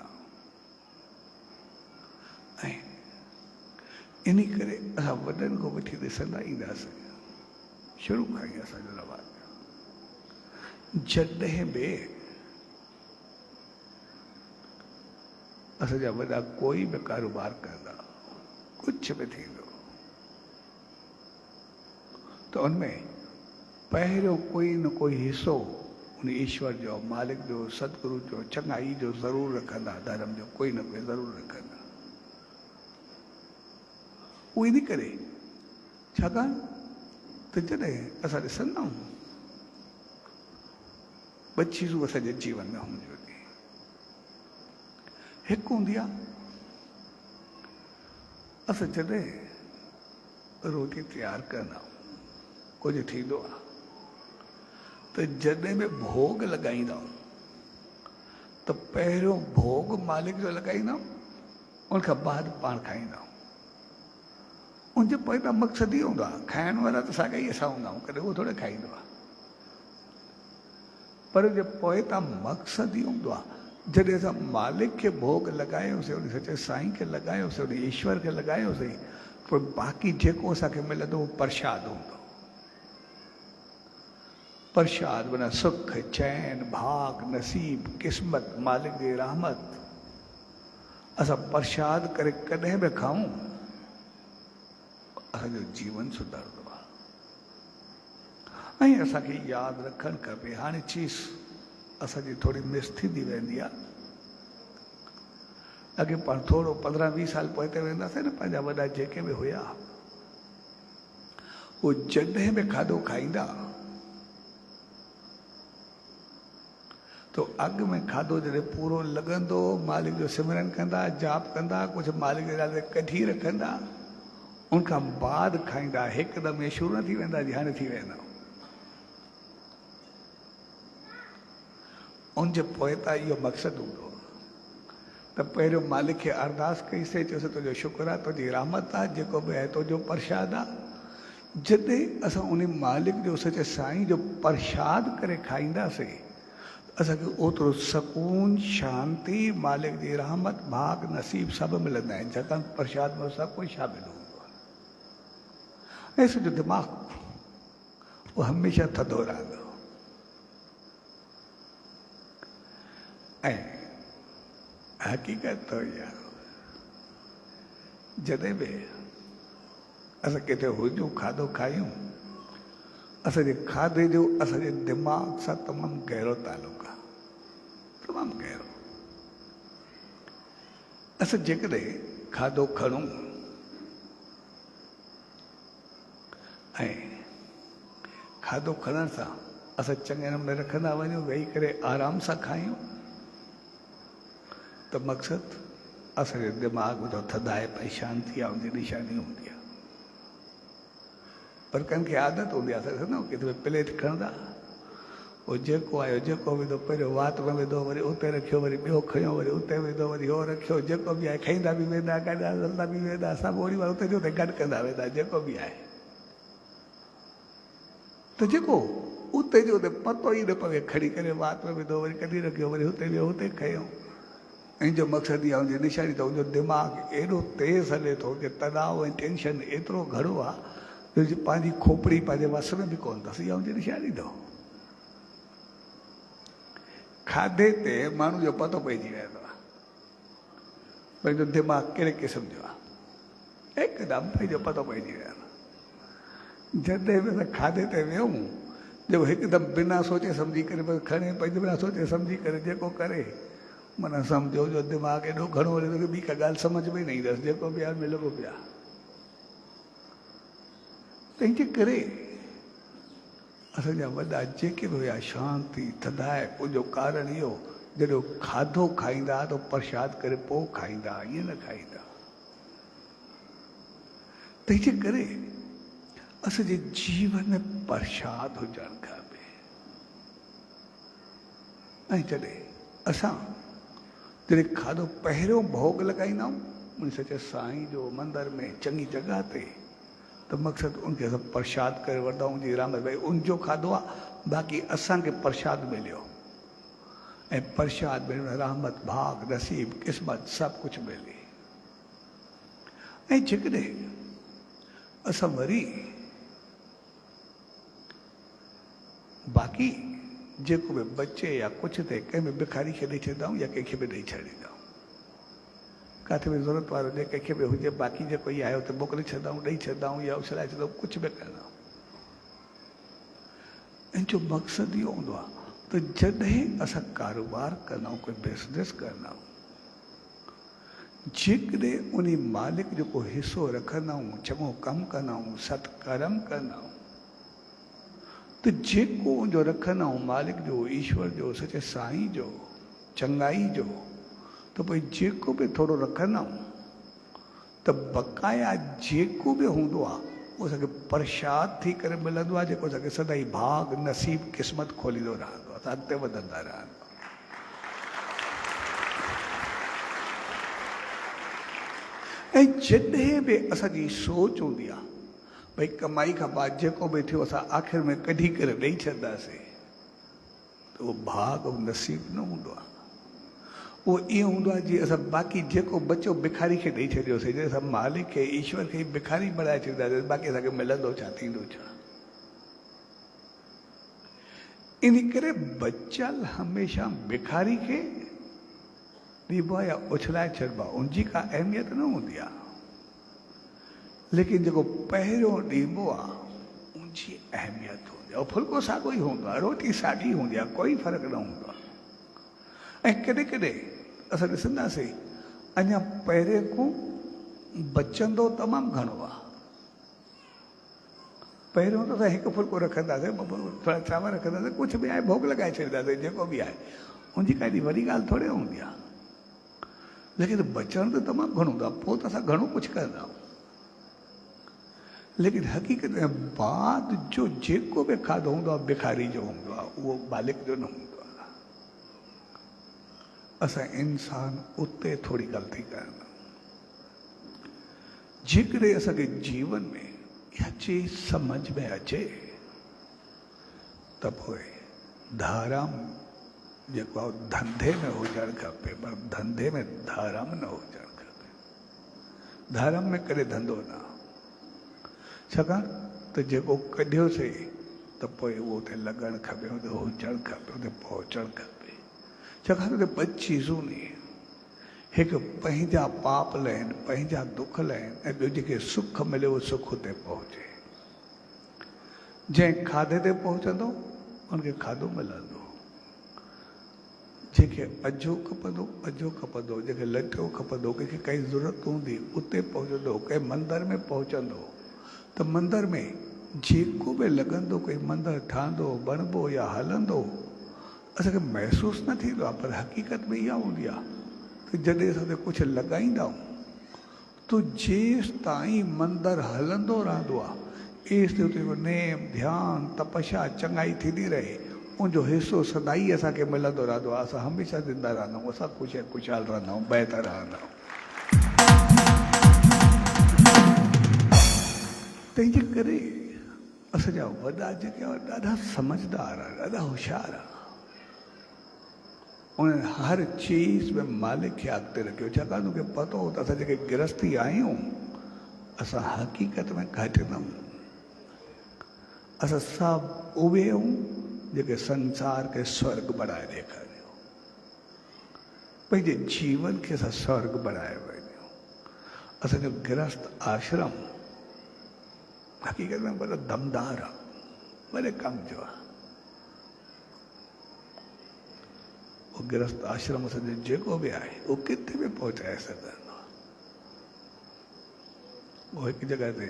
ऐं इन करे असां वॾनि खां वठी ॾिसंदा ईंदासीं, शुरू खां ई असांजो रवाजु, जॾहिं बि असांजा वॾा कोई बि कारोबार कंदा, कुझु बि थींदो, त उनमें पहिरियों कोई न कोई हिसो उन ईश्वर जो, मालिक जो, सतगुरु जो, चङाई जो ज़रूरु रखंदा, धर्म जो कोई न कोई ज़रूरु रखंदा। उहो इन करे छाकाणि त जॾहिं असां ॾिसंदा आहियूं ॿ चीज़ूं असांजे जीवन में हूंदियूं आहिनि। हिकु हूंदी आहे असां जॾहिं रोटी तयारु कंदा आहियूं, कुझु थींदो आहे त जॾहिं बि भोग लॻाईंदा आहियूं त पहिरियों भोग मालिक जो लॻाईंदा आहियूं, उनखां बाद पाण खाईंदा आहियूं। उनजे पोइ मक़सदु इहो हूंदो आहे, खाइण वारा त साॻा ई असां हूंदा आहियूं, कॾहिं उहो थोरे खाईंदो आहे, पर जे पोइ मक़सदु इहो हूंदो आहे जॾहिं असां मालिक खे भोग लॻायोसीं, उन सचे साईं खे लॻायोसीं, उन ईश्वर खे लॻायोसीं, पोइ बाक़ी जेको असांखे मिलंदो उहो प्रसाद हूंदो। प्रसाद माना सुख, चैन, भाग, नसीब, क़िस्मत, मालिक जी रहमत। असां प्रसाद करे कॾहिं बि खाऊं, असांजो जीवन सुधरंदो आहे। ऐं असांखे यादि रखणु खपे, हाणे चीज़ असांजी थोरी मिस थींदी वेंदी आहे। अॻे पाण थोरो 15-20 साल पोइ ते वेंदासीं न, पंहिंजा वॾा जेके बि हुया उहो जॾहिं बि खाधो खाईंदा तो अॻु में खाधो जॾहिं पूरो लॻंदो, मालिक जो सिमरन कंदा, जाप कंदा, कुझु मालिक जे नाले कढी रखंदा, उनखां बाद खाईंदा। हिकदमि शुरू न थी वेंदा, हाणे थी वेंदा। उनजे पोइ त इहो मक़सदु हूंदो त पहिरियों मालिक खे अरदास कईसीं, चयोसीं तुंहिंजो शुक्र आहे, तुंहिंजी रहमत आहे, जेको बि आहे तुंहिंजो प्रसाद आहे। जॾहिं असां उन मालिक जो, सचे साईं जो प्रसाद करे खाईंदासीं, असांखे ओतिरो सुकून, शांती, मालिक जी रहमत, भाग, नसीब सभु मिलंदा आहिनि, छाकाणि प्रसाद में सभु कुझु शामिल हूंदो आहे। ऐं सॼो दिमाग़ उहो हमेशह थधो रहंदो। ऐं हक़ीक़त तो इहा आहे, जॾहिं बि असां किथे हुजूं, खाधो खायूं, असांजे खाधे जो असांजे दिमाग़ सां तमामु गहरो तालुक़ु आहे, तमामु गहरो। असां जेकॾहिं खाधो खणूं ऐं खाधो खणण सां असां चङे नमूने रखंदा वञूं, वेही करे आराम सां खायूं, त मक़सदु असांजे दिमाग़ जो थधाइप ऐं शांती आहे, उनजी निशानी हूंदी आहे। पर कंहिंखे आदत हूंदी आहे, असां न किथे प्लेट खणंदा, पोइ जेको आयो जेको विधो, पहिरियों वात में विधो, वरी उते रखियो, वरी ॿियो खयो, वरी उते विधो, वरी उहो रखियो, जेको बि आहे खाईंदा बि वेंदा, गॾा हलंदा बि वेंदा, सभु ओड़ी वार उते जो उते गॾु कंदा वेंदा, जेको बि आहे। त जेको उते जो उते पतो ई न पवे, खणी करे वात में विधो, वरी कढी रखियो, वरी हुते वियो, हुते खयो। इन जो मक़सदु इहा हुनजी निशानी, त उनजो दिमाग़ एॾो तेज़ हले थो कि तनाव ऐं टेंशन एतिरो घणो आहे पंहिंजी खोपड़ी पंहिंजे वस में बि कोन अथसि, इहा हुनजी निशानी अथव। खाधे ते माण्हू जो पतो पइजी वेंदो आहे पंहिंजो दिमाग़ कहिड़े क़िस्म जो आहे, हिकदमि पंहिंजो पतो पइजी वेंदो। जॾहिं बि असां खाधे ते वियूं जो हिकदमि बिना सोचे सम्झी करे बसि खणे पंहिंजो बिना सोचे सम्झी करे जेको करे, माना सम्झो जो दिमाग़ एॾो घणो वञे थो की ॿी का ॻाल्हि सम्झ में न ईंदसि, जेको बि आहे मिलंदो पिया। तंहिंजे करे असांजा वॾा जेके बि हुया शांति थधाए, उनजो कारण इहो जॾहिं खाधो खाईंदा त प्रसाद करे पोइ खाईंदा, ईअं न खाईंदा। तंहिंजे करे असांजे जीवन में प्रसाद हुजणु खपे। ऐं जॾहिं खाधो पहिरियों भोग लॻाईंदा आहियूं उन सचे साईं जो मंदर में चङी जॻह ते, त मक़सदु उनखे असां प्रसाद करे वठंदा आहियूं जी राम भाई उनजो खाधो आहे, बाक़ी असांखे प्रसाद मिलियो। ऐं प्रसाद में रहमत भाग नसीब क़िस्मत सभु कुझु मिले। ऐं जेकॾहिं असां वरी बाक़ी जेको बि बचे या कुझु थिए कंहिं बि भिखारी खे ॾेई छॾींदा आहियूं या कंहिंखे बि ॾेई छॾींदा आहियूं, किथे बि ज़रूरत वारो हुजे कंहिंखे बि हुजे, बाक़ी जेको इहे आयो त मोकिले छॾंदा आहियूं, ॾेई छॾंदा आहियूं या उछलाए छॾंदा आहियूं, कुझु बि कंदा आहियूं। इन जो मक़सदु इहो हूंदो आहे त जॾहिं असां कारोबार कंदा आहियूं, कोई बिज़नेस कंदा आहियूं, जेकॾहिं उन मालिक जेको हिसो रखंदा आहियूं, चङो कमु कंदा आहियूं, सत्कर्म कंदा आहियूं, त जेको उनजो रखंदा आहियूं मालिक जो, ईश्वर जो, सचे साईं जो, चङाई जो, त भई जेको बि थोरो रखंदा आहियूं त बक़ाया जेको बि हूंदो आहे उहो असांखे प्रसाद थी करे मिलंदो आहे, जेको असांखे सदाई भाग नसीब क़िस्मत खोलींदो रहंदो आहे, असां अॻिते वधंदा रहंदा। ऐं जॾहिं बि असांजी सोच हूंदी आहे भई कमाई खां बाद जेको बि थियो असां आख़िर में कढी करे ॾेई छॾंदासीं, त उहो भाग ऐं नसीब न हूंदो आहे। उहो ईअं हूंदो आहे जीअं असां बाक़ी जेको बचो भिखारी खे ॾेई छॾियोसीं, जॾहिं असां मालिक खे ईश्वर खे भिखारी बणाए छॾींदासीं, बाक़ी असांखे मिलंदो छा, थींदो छा? इन करे बचल हमेशह भिखारी खे ॾिबो आहे या उछलाए छॾिबो आहे, उनजी का अहमियत न हूंदी आहे। लेकिन जेको पहिरियों ॾिबो आहे उनजी अहमियत हूंदी आहे। फुल्को साॻियो ई हूंदो आहे, रोटी साॻी हूंदी आहे, कोई फ़र्क़ु न हूंदो आहे। ऐं कॾहिं कॾहिं असां ॾिसंदासीं अञा पहिरें खां बचंदो तमामु घणो आहे। पहिरियों त असां हिकु फुल्को रखंदासीं, ॿ फुल्को थोरा चांवर रखंदासीं, कुझु बि आहे भोग लॻाए छॾींदासीं, जेको बि आहे उनजी का एॾी वॾी ॻाल्हि थोरी हूंदी आहे। लेकिन बचण त तमामु घणो हूंदो आहे, पोइ त असां घणो कुझु कंदा आहियूं। लेकिन हक़ीक़त में बाद जो जेको बि खाधो हूंदो आहे भिखारी जो हूंदो आहे, उहो मालिक जो न हूंदो आहे। असां इंसान उते थोरी ग़लती कंदा आहियूं। जेकॾहिं असांखे जीवन में इहा चीज़ सम्झ में अचे त पोइ धाराम जेको आहे धंधे में हुजणु खपे, पर धंधे में धाराम न हुजणु खपे। धाराम में कॾहिं धंधो न, छाकाणि त जेको कढियोसीं त पोइ उहो उते लॻणु खपे, उते हुजणु खपे, उते पहुचणु खपे। छाकाणि त ॿ चीज़ूं नी, हिकु पंहिंजा पाप लहनि, पंहिंजा दुख लहनि, ऐं ॿियो जेके सुख मिले उहो सुख उते पहुचे। जंहिं खाधे ते पहुचंदो उनखे खाधो मिलंदो, जंहिंखे अजो खपंदो अजो खपंदो, जंहिंखे लटो खपंदो, कंहिंखे काई ज़रूरत हूंदी उते पहुचंदो, कंहिं मंदर में पहुचंदो त मंदर में जेको बि लॻंदो, कोई मंदरु ठहंदो बणिबो या हलंदो, असांखे महसूसु न थींदो आहे, पर हक़ीक़त में इहा हूंदी आहे त जॾहिं असां कुझु लॻाईंदा आहियूं त जेसि ताईं मंदरु हलंदो रहंदो आहे, एसि ताईं उते नेम ध्यानु तपस्या चङाई थींदी रहे, उनजो हिसो सदाई असांखे मिलंदो रहंदो आहे। असां हमेशह ज़िंदा रहंदा आहियूं, असां ख़ुशि ख़ुशहाल रहंदा आहियूं, बहितर रहंदा आहियूं। तंहिंजे करे असांजा वॾा जेके ॾाढा समझदार आहे, ॾाढा होशियार आहे। उन्हनि हर चीज़ में मालिक खे अॻिते रखियो, छाकाणि मूंखे पतो हो त असां जेके गृहस्थी आहियूं असां हक़ीक़त में घटि न आहियूं। असां सभु उहे आहियूं जेके संसार खे स्वर्ग बणाए ॾेखारियो, पंहिंजे जीवन खे असां स्वर्ग बणाए वञूं। असांजो गृहस्थ आश्रम हक़ीक़त में वॾो दमदार आहे, वॾे कम जो आहे। वो गृहस्थ आश्रम असांजो जेको बि आहे उहो किथे बि पहुचाए सघंदो आहे। वो हिकु जॻह ते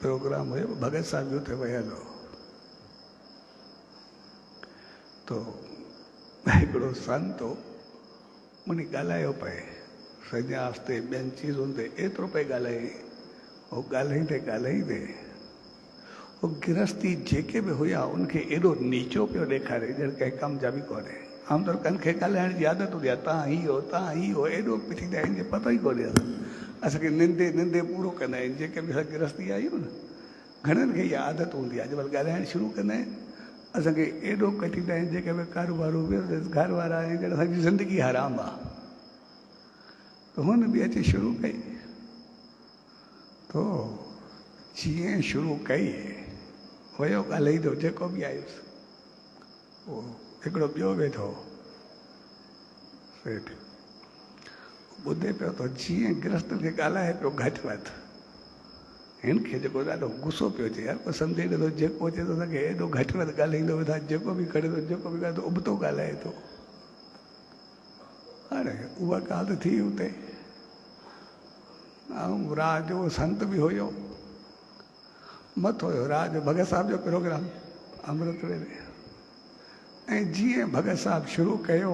प्रोग्राम हुयो, भगत साहिब जो उते वियल हो, तो हिकिड़ो संत हो, उन ॻाल्हायो पए संन्यास ते ॿियनि चीज़ुनि ते एतिरो पए ॻाल्हाए, उहो ॻाल्हाईंदे ॻाल्हाईंदे वो गृहस्थी जेके बि हुया उनखे एॾो नीचो पियो ॾेखारे ॼण कंहिं कम जा बि कोन्हे। आमतौर कंहिंखे ॻाल्हाइण जी आदत हूंदी आहे, तव्हां ही हो तव्हां ही हो, एॾो पिठी ॾाईंदा आहिनि पतो ई कोन्हे। असांखे निंदे पूरो कंदा आहिनि जेके बि गृहस्थी आहियूं न, घणनि खे इहा आदत हूंदी आहे। जंहिंमहिल ॻाल्हाइण शुरू कंदा आहिनि असांखे एॾो कटींदा आहिनि, जेके बि कारोबार घर वारा आहिनि ॼण असांजी ज़िंदगी हराम आहे। त हुन बि अची शुरू कई, तो जीअं शुरू कई वियो ॻाल्हाईंदो जेको बि आयुसि। पोइ हिकिड़ो ॿियो वेठो सेठ, ॿुधे पियो त जीअं गृहस्थ खे ॻाल्हाए पियो घटि वधि, हिन खे जेको ॾाढो गुस्सो पियो अचे, यार को सम्झे नथो, जेको अचे थो असांखे एॾो घटि वधि ॻाल्हाईंदो वेठा, जेको बि करे थो जेको बि करे थो उबतो ॻाल्हाए थो। हाणे उहा ॻाल्हि थी हुते, ऐं रात जो संत बि हुयो, मथो हुयो रात जो भगत साहिब जो प्रोग्राम अमृत वेले। ऐं जीअं भगत साहिब शुरू कयो,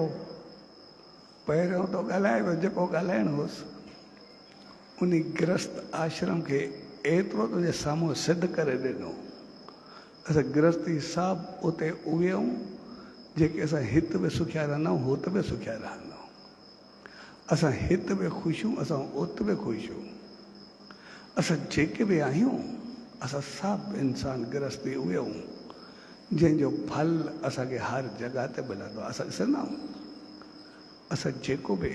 पहिरियों तो ॻाल्हाए वियो जेको ॻाल्हाइणो हुअसि, उन गृहस्थ आश्रम खे एतिरो तुंहिंजे साम्हूं सिद्ध करे ॾिनो। असां गृहस्थी सभु उते उहे आहियूं जेके असां हिते बि सुखिया रहंदा आहियूं, हुते बि सुखिया रहंदा आहियूं। असां हिते बि ख़ुशि हूं, असां उते बि ख़ुशि हूं। असां जेके बि आहियूं असां सभु इंसान गृहस्थी उहे आहियूं जंहिंजो फल असांखे हर जॻह ते मिलंदो आहे। असां ॾिसंदा आहियूं, असां जेको बि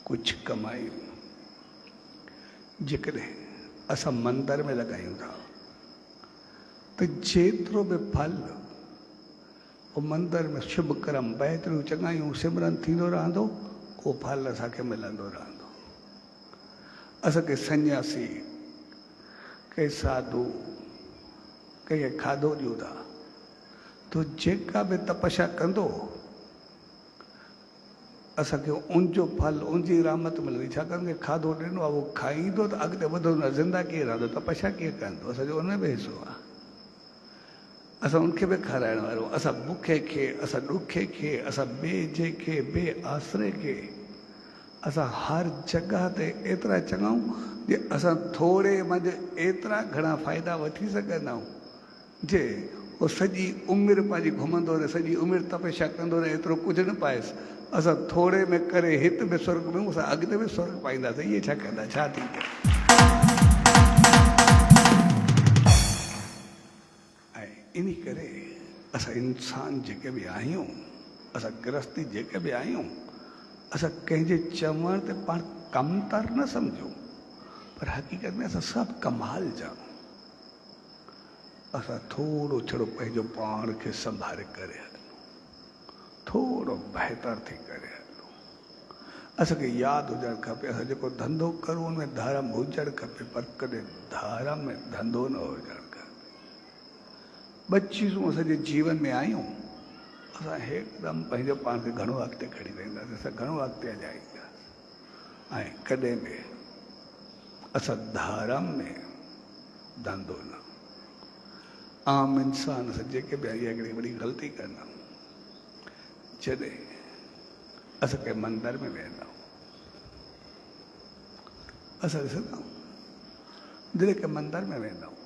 कुझु कमायूं, जेकॾहिं असां मंदर में लॻायूं था त जेतिरो बि फल उहो मंदर में शुभ कर्म बहितरियूं चङायूं सिमरन थींदो रहंदो, उहो फल असांखे मिलंदो रहंदो। असांखे सन्यासी कंहिं साधू कंहिंखे खाधो ॾियूं था, तो जेका बि तपस्या कंदो असांखे उनजो फल उनजी रहमत मिलंदी। छाकाणि कि खाधो ॾिनो आहे, उहो खाईंदो त अॻिते वधंदो न, ज़िंदा कीअं रहंदो, तपस्या कीअं कंदो, असांजो उनमें बि हिसो आहे। असां उनखे बि खाराइण वारो, असां बुखे खे, असां ॾुखे खे, असां ॿिए जेके ॿिए आसरे खे, असां हर जॻह ते एतिरा चङाऊं जे असां थोरे मंझि एतिरा घणा फ़ाइदा वठी सघंदा आहियूं जे उहो सॼी उमिरि पंहिंजी घुमंदो रहे, सॼी उमिरि तपस्या कंदो रहे, एतिरो कुझु न पाएसि। असां थोरे में करे हिते बि स्वर्ग में असां अॻिते बि स्वर्ग पाईंदासीं। इहे छा कंदा, छा थींदो? ऐं इन करे असां इंसान जेके बि आहियूं, असां गृहस्थी जेके बि आहियूं, असां कंहिंजे चवण ते पाण कमतर न सम्झूं, पर हक़ीक़त में असां सभु कमाल जा। असां थोरो छड़ो पंहिंजो पाण खे संभाले करे हलूं, थोरो बहितर थी करे हलूं। असांखे यादि हुजणु खपे, असां जेको धंधो करूं उनमें धर्म हुजणु खपे, पर कॾहिं धर्म में धंधो न हुजणु खपे। ॿ चीज़ूं असांजे जीवन में आहियूं, असां हिकदमि पंहिंजो पाण खे घणो अॻिते खणी वेंदासीं, असां घणो अॻिते अजाईंदासीं। ऐं कॾहिं बि असां धर्म में धंधो न। आम इंसान असां जेके बि इहा हिकिड़ी वॾी ग़लती कंदा आहियूं, जॾहिं असां कंहिं मंदर में वेंदा आहियूं, असां ॾिसंदा आहियूं जॾहिं कंहिं मंदर में वेंदा आहियूं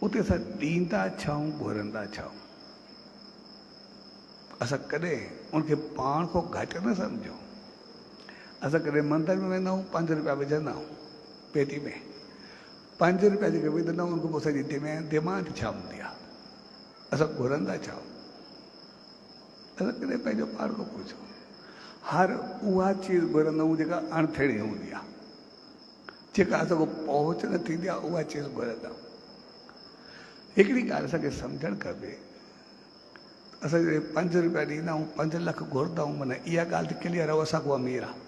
उते असां ॾींदा छाऊं घुरंदा छाऊं। असां कॾहिं उनखे पाण खां घटि न सम्झूं। असां कॾहिं मंदर में वेंदा आहियूं, 5 रुपया विझंदा आहियूं पेटी में, 5 रुपया जेके विझंदा आहियूं उनखां पोइ सॼी डिमांड छा हूंदी आहे, असां घुरंदा छाऊं। असां कॾहिं पंहिंजो पाण खां पुछूं, हर उहा चीज़ घुरंदा आहियूं जेका अणथड़ी हूंदी आहे। जेका असांखे पहुच न थींदी आहे उहा चीज़ घुरंदा आहियूं। हिकिड़ी ॻाल्हि असांखे सम्झणु खपे, असां जॾहिं 5 रुपया ॾींदा आहियूं 5 लख घुरंदा आहियूं, माना इहा ॻाल्हि त क्लियर आहे असां को अमीर आहे,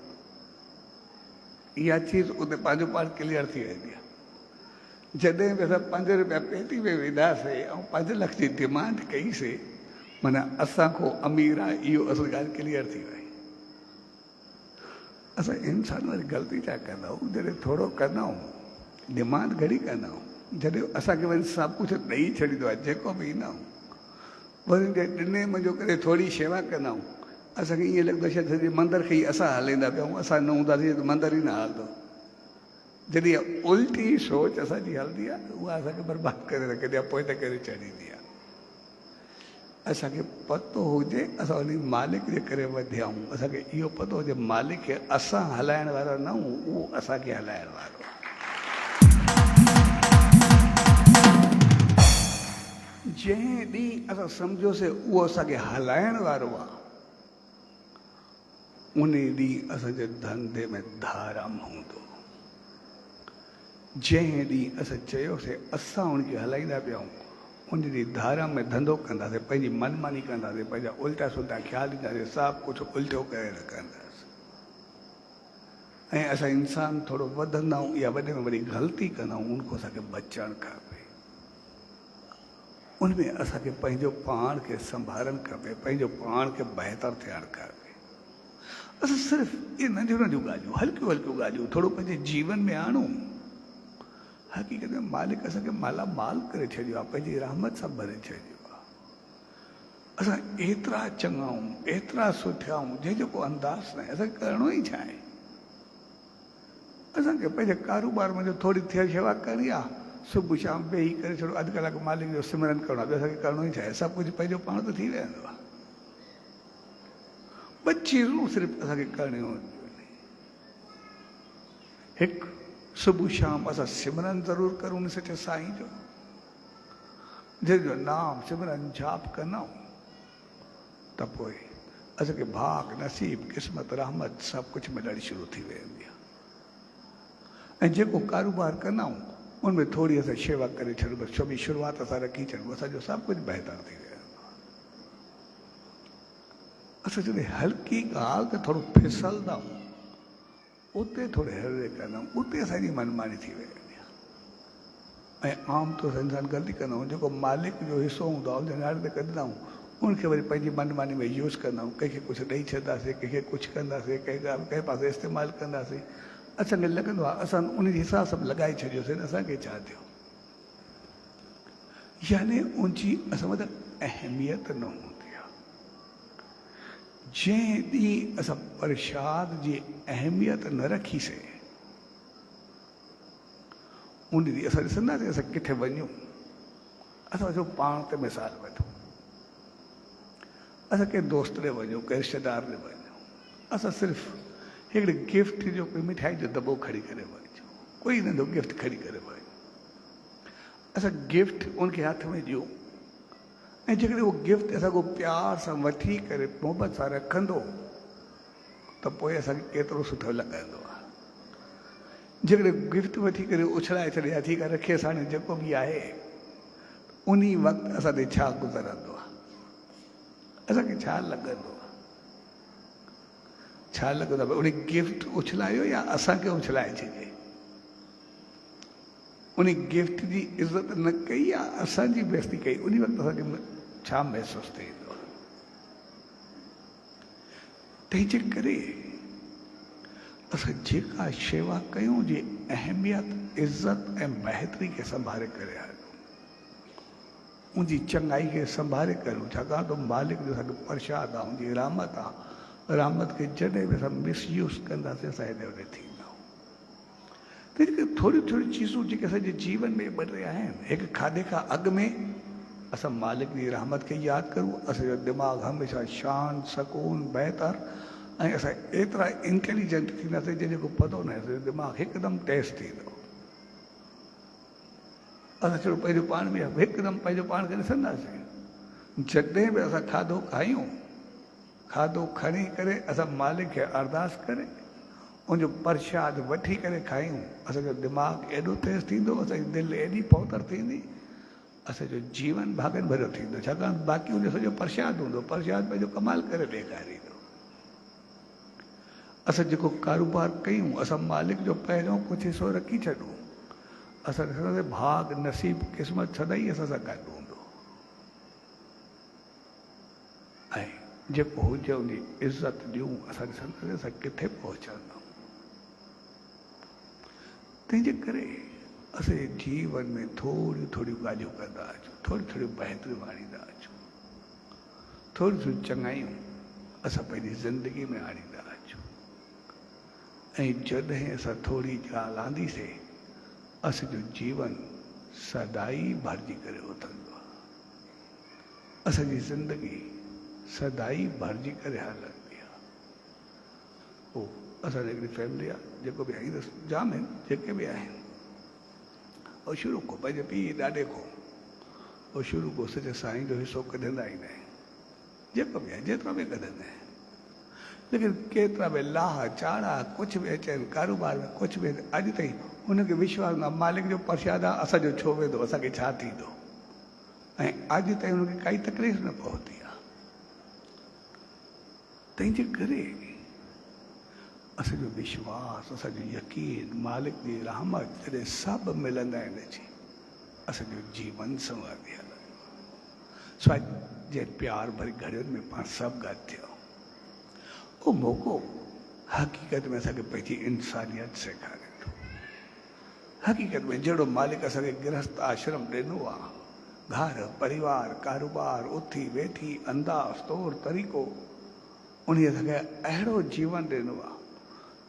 इहा चीज़ उते पंहिंजो पाण क्लियर थी वेंदी आहे। जॾहिं बि असां 5 रुपया पेटी में विधासीं ऐं 5 लख जी डिमांड कईसीं, माना असां को अमीर आहे, इहो असुल ॻाल्हि क्लियर थी वई। असां इंसान वारी ग़लती छा कंदा आहियूं, जॾहिं थोरो कंदा आहियूं डिमांड घणी कंदा आहियूं, जॾहिं असांखे वरी सभु कुझु ॾेई छॾींदो आहे जेको बि ईंदा आहियूं, वरी ॾिने मुंहिंजो करे थोरी शेवा कंदा आहियूं, असांखे ईअं लॻंदो आहे सॼे मंदर खे ई असां हलाईंदा पिया आहियूं, असां न हूंदासीं त मंदर ई न हलंदो। जॾहिं उल्टी सोच असांजी हलंदी आहे उहा असांखे बर्बादु करे रखंदी आहे, पोइ त करे छॾींदी आहे। असांखे पतो हुजे असां उन मालिक जे करे वधिया आहियूं, असांखे इहो पतो हुजे मालिक खे असां हलाइण वारा न आहियूं, उहो असांखे हलाइण वारो आहे। जंहिं ॾींहुं असां सम्झोसीं उहो असांखे हलाइण वारो आहे, उन ॾींहुं असांजे धंधे में धाराम हूंदो। जंहिं ॾींहुं असां चयोसीं असां उनखे हलाईंदा पिया आहियूं, उन ॾींहुं धाराम में धंधो कंदासीं, पंहिंजी मनमानी कंदासीं, पंहिंजा उल्टा सुल्टा ख्याल ईंदासीं, सभु कुझु उल्टो करे रखंदासीं। ऐं असां इंसान थोरो वधंदा आहियूं या वॾे में वॾी ग़लती कंदा आहियूं, उनखां असांखे बचणु खपे। उनमें असांखे पंहिंजो पाण खे संभालणु खपे, पंहिंजो पाण खे बहितर थियणु खपे। असां सिर्फ़ु इहे नंढियूं नंढियूं ॻाल्हियूं, हल्कियूं हल्कियूं ॻाल्हियूं थोरो पंहिंजे जीवन में आणूं। हक़ीक़त में मालिक असांखे मालामाल करे छॾियो आहे, पंहिंजी रहमत सां भरे छॾियो आहे। असां एतिरा चङा आहियूं, एतिरा सुठा आहियूं, जंहिंजो को अंदाज़ न आहे। असांखे करिणो ई छा आहे? असांखे पंहिंजे कारोबार में थोरी थियल शेवा करणी आहे, सुबुह शाम वेही करे थोरो अधु कलाक मालिक जो सिमरन करिणो आहे, ॿियो असांखे करिणो ई छा आहे? सभु कुझु पंहिंजो पाण त थी वेंदो आहे। 2 चीज़ूं सिर्फ़ु असांखे करणियूं आहिनि। हिकु, सुबुह शाम असां सिमरन ज़रूरु करूं उन सचे साईं जो, जंहिंजो नाम सिमरन जाप कंदा आहियूं, त पोइ असांखे भाग नसीब क़िस्मत रहमत सभु कुझु मिलणु शुरू थी वेंदी आहे। ऐं जेको कारोबार कंदा आहियूं उनमें थोरी असां शेवा करे छॾूं, बसि छो बि शुरूआति असां रखी छॾूं, असांजो सभु कुझु बहितर थी वेंदो आहे। असां जॾहिं हल्की ॻाल्हि ते थोरो फिसलंदा आहियूं, उते थोरे हरे कंदा आहियूं, उते असांजी मनमानी थी वेंदी आहे। ऐं आम तौर ते इंसान ग़लती कंदा आहियूं, जेको मालिक जो हिसो हूंदो आहे, जंहिं नाले ते कंदा आहियूं, उनखे वरी पंहिंजी मनमानी में यूज़ कंदा आहियूं। कंहिंखे कुझु ॾेई छॾंदासीं, कंहिंखे कुझु कंदासीं, कंहिं पासे इस्तेमालु कंदासीं। असांखे लॻंदो आहे असां उन जे हिसाब सां लॻाए छॾियोसीं, असांखे छा थियो? यानी उनजी असां वटि अहमियत न हूंदी आहे। जंहिं ॾींहुं असां प्रसाद जी अहमियत न रखीसीं, उन ॾींहुं असां ॾिसंदासीं असां किथे वञूं। असां जो पाण ते मिसाल वठूं, असां कंहिं दोस्त ॾे वञूं, कंहिं रिश्तेदार ॾे वञूं, असां सिर्फ़ु हिकिड़े गिफ्ट जो कोई मिठाई जो दॿो खणी करे वञूं, कोई नंढो गिफ्ट खणी करे वञूं, असां गिफ्ट उनखे हथ में ॾियूं। ऐं जेकॾहिं उहो गिफ्ट असांखे प्यार सां वठी करे मोहबत सां रखंदो, त पोइ असांखे केतिरो सुठो लॻंदो आहे। जेकॾहिं गिफ्ट वठी करे उछलाए छॾे, या ठीकु आहे रखे साणे जेको बि आहे, उन वक़्तु असां ते छा गुज़रंदो आहे, असांखे छा लॻंदो आहे? छा लॻंदो आहे? उन गिफ्ट उछलायो या असांखे उछलाए छॾे? उन गिफ्ट जी इज़त न कई या असांजी बेइज़ती कई? उन वक़्तु असांखे छा महसूसु थींदो? तंहिंजे करे असां जेका शेवा कयूं, जी अहमियत इज़त ऐं बहितरी खे संभाले करे हलूं, उनजी चङाई खे संभाले करूं। छाकाणि त मालिक जो असांखे प्रसाद आहे, उनजी रहमत आहे। रहमत खे जॾहिं बि असां मिसयूज़ कंदासीं, असां हेॾे होॾे थींदा आहियूं। तंहिंजे करे थोरियूं थोरियूं चीज़ूं जेके असांजे जीवन में ॿ टे आहिनि, हिकु खाधे खां अॻु में असां मालिक जी रहमत खे यादि करूं, असांजो दिमाग़ हमेशह शांति सकून बहितर, ऐं असां एतिरा इंटेलिजेंट थींदासीं जंहिंजो को पतो न आहे, असांजो दिमाग़ हिकदमि तेज़ थींदो। असां चलो पंहिंजो पाण में हिकदमि पंहिंजो पाण खे ॾिसंदासीं। जॾहिं बि असां खाधो खायूं, खाधो खणी करे असां मालिक खे अरदास करे उनजो प्रसाद वठी करे खायूं, असांजो दिमाग़ एॾो तेज़ थींदो, असांजी दिलि एॾी पौतर थींदी, असांजो जीवन भागनि भरियो थींदो, छाकाणि बाक़ी उनजो सॼो प्रसाद हूंदो, प्रसाद पंहिंजो कमाल करे ॾेखारींदो। असां जेको कारोबार कयूं, असां मालिक जो पहिरियों कुझु हिसो रखी छॾूं, असां ॾिसंदासीं भाग नसीब क़िस्मत सदाई असां सां गॾु हूंदो, ऐं जेको हुजे उनजी इज़त ॾियूं, असां ॾिसंदासीं असां किथे पहुचंदा। तंहिंजे करे असांजे जीवन में थोरियूं थोरियूं ॻाल्हियूं कंदा अचूं, थोरी थोरियूं बहितरियूं आणींदा अचूं, थोरी थोरियूं चङायूं असां पंहिंजी ज़िंदगी में आणींदा अचूं, ऐं जॾहिं असां थोरी ॻाल्हि आंदीसीं, असांजो जीवन सदाई भरिजी करे उथंदो आहे, असांजी ज़िंदगी सदाई भरिजी करे हलंदी आहे। पोइ असांजी हिकिड़ी फैमिली आहे, जेको बि आहिनि जाम आहिनि, जेके बि आहिनि, और शुरू को पंहिंजे पीउ ॾाॾे खां और शुरू को सॼे साईं जो हिसो कढंदा ई न आहिनि, जेको बि आहे जेतिरो बि कढंदा आहिनि, लेकिन केतिरा बि लाह चाड़ा कुझु बि अचनि, कारोबार में कुझु बि अॼु ताईं हुनखे विश्वास न, मालिक जो प्रसाद आहे, असांजो छो वेंदो, असांखे छा थींदो, ऐं अॼु ताईं हुनखे काई तकलीफ़ न पहुती आहे। तंहिंजे करे असांजो विश्वास, असांजो यकीन, मालिक जी रहमत जॾहिं सभु मिलंदा आहिनि अची, असांजो जीवन संवारी हलंदो। सो जे प्यार भरी घड़ियुनि में पाण सभु गॾु थियो, उहो मौक़ो हक़ीक़त में असांखे पंहिंजी इंसानियत सेखारे थो। हक़ीक़त में जहिड़ो मालिक असांखे गृहस्थ आश्रम ॾिनो आहे, घर परिवार कारोबार उथी वेठी अंदाज़ तौर तरीक़ो, उन असांखे अहिड़ो जीवन ॾिनो आहे,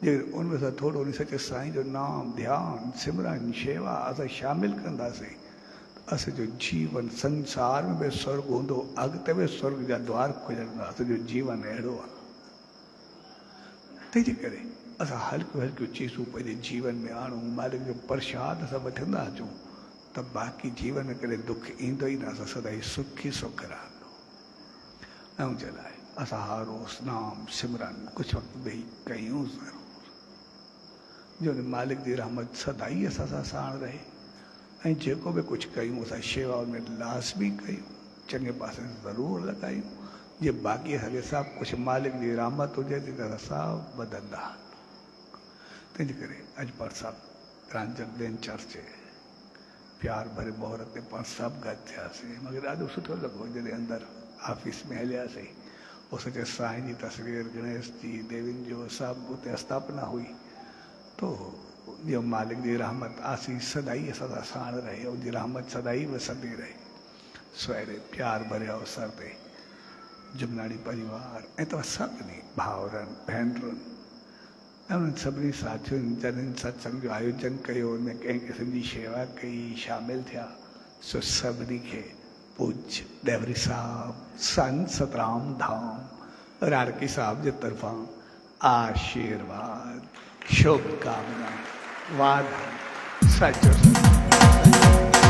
जे उनमें असां थोरो उन सचे साईं जो नाम ध्यानु सिमरन शेवा असां शामिलु कंदासीं, असांजो जीवन संसार में बि स्वर्ग हूंदो, अॻिते बि स्वर्ग जा द्वार खुलंदा। असांजो जीवन अहिड़ो आहे। तंहिंजे करे असां हल्कियूं हल्कियूं चीज़ूं पंहिंजे जीवन में आणूं, मालिक जो प्रसाद असां वठंदा अचूं, त बाक़ी जीवन में कॾहिं दुख ईंदो ई न, असां सदाई सुखी सुख रहंदो। ऐं जे लाइ असां हर रोज़ नाम सिमरन कुझु वक़्तु वेही कयूं ज़रूरु, जो मालिक जी रहमत सदाई असां सां साण रहे, ऐं जेको बि कुझु कयूं असां शेवा में लाज़मी कयूं, चङे पासे ज़रूरु लॻायूं, जे बाक़ी असांखे सभु कुझु मालिक जी रहमत हुजे त असां वधंदा। तंहिंजे करे अॼु पाण सभु ट्रांसजेंडर चर्च प्यार भरे मोहर ते पाण सभु गॾु थियासीं। मूंखे ॾाढो सुठो लॻो जॾहिं अंदरि ऑफिस में हलियासीं, उस सचे साईं जी तस्वीर, गणेश जी, देविन जो सभु उते स्थापना हुई, तो जो मालिक जी रहमत आसीस सदाई असां सां साण रहे, उनजी रहमत सदाई वसंदी रहे। सो अहिड़े प्यार भरे अवसर ते जुमनाणी परिवार ऐं तव्हां सभिनी भाउरनि भेनरुनि ऐं उन्हनि सभिनी साथियुनि जॾहिं सत्संग जो आयोजन कयो, उनमें कंहिं क़िस्म जी शेवा कई, शामिल थिया, सो सभिनी खे पूज्य डेवरी साहब संत सतराम धाम राड़की साहब जे तरफ़ां आशीर्वाद शुभकामना वाधा सचो।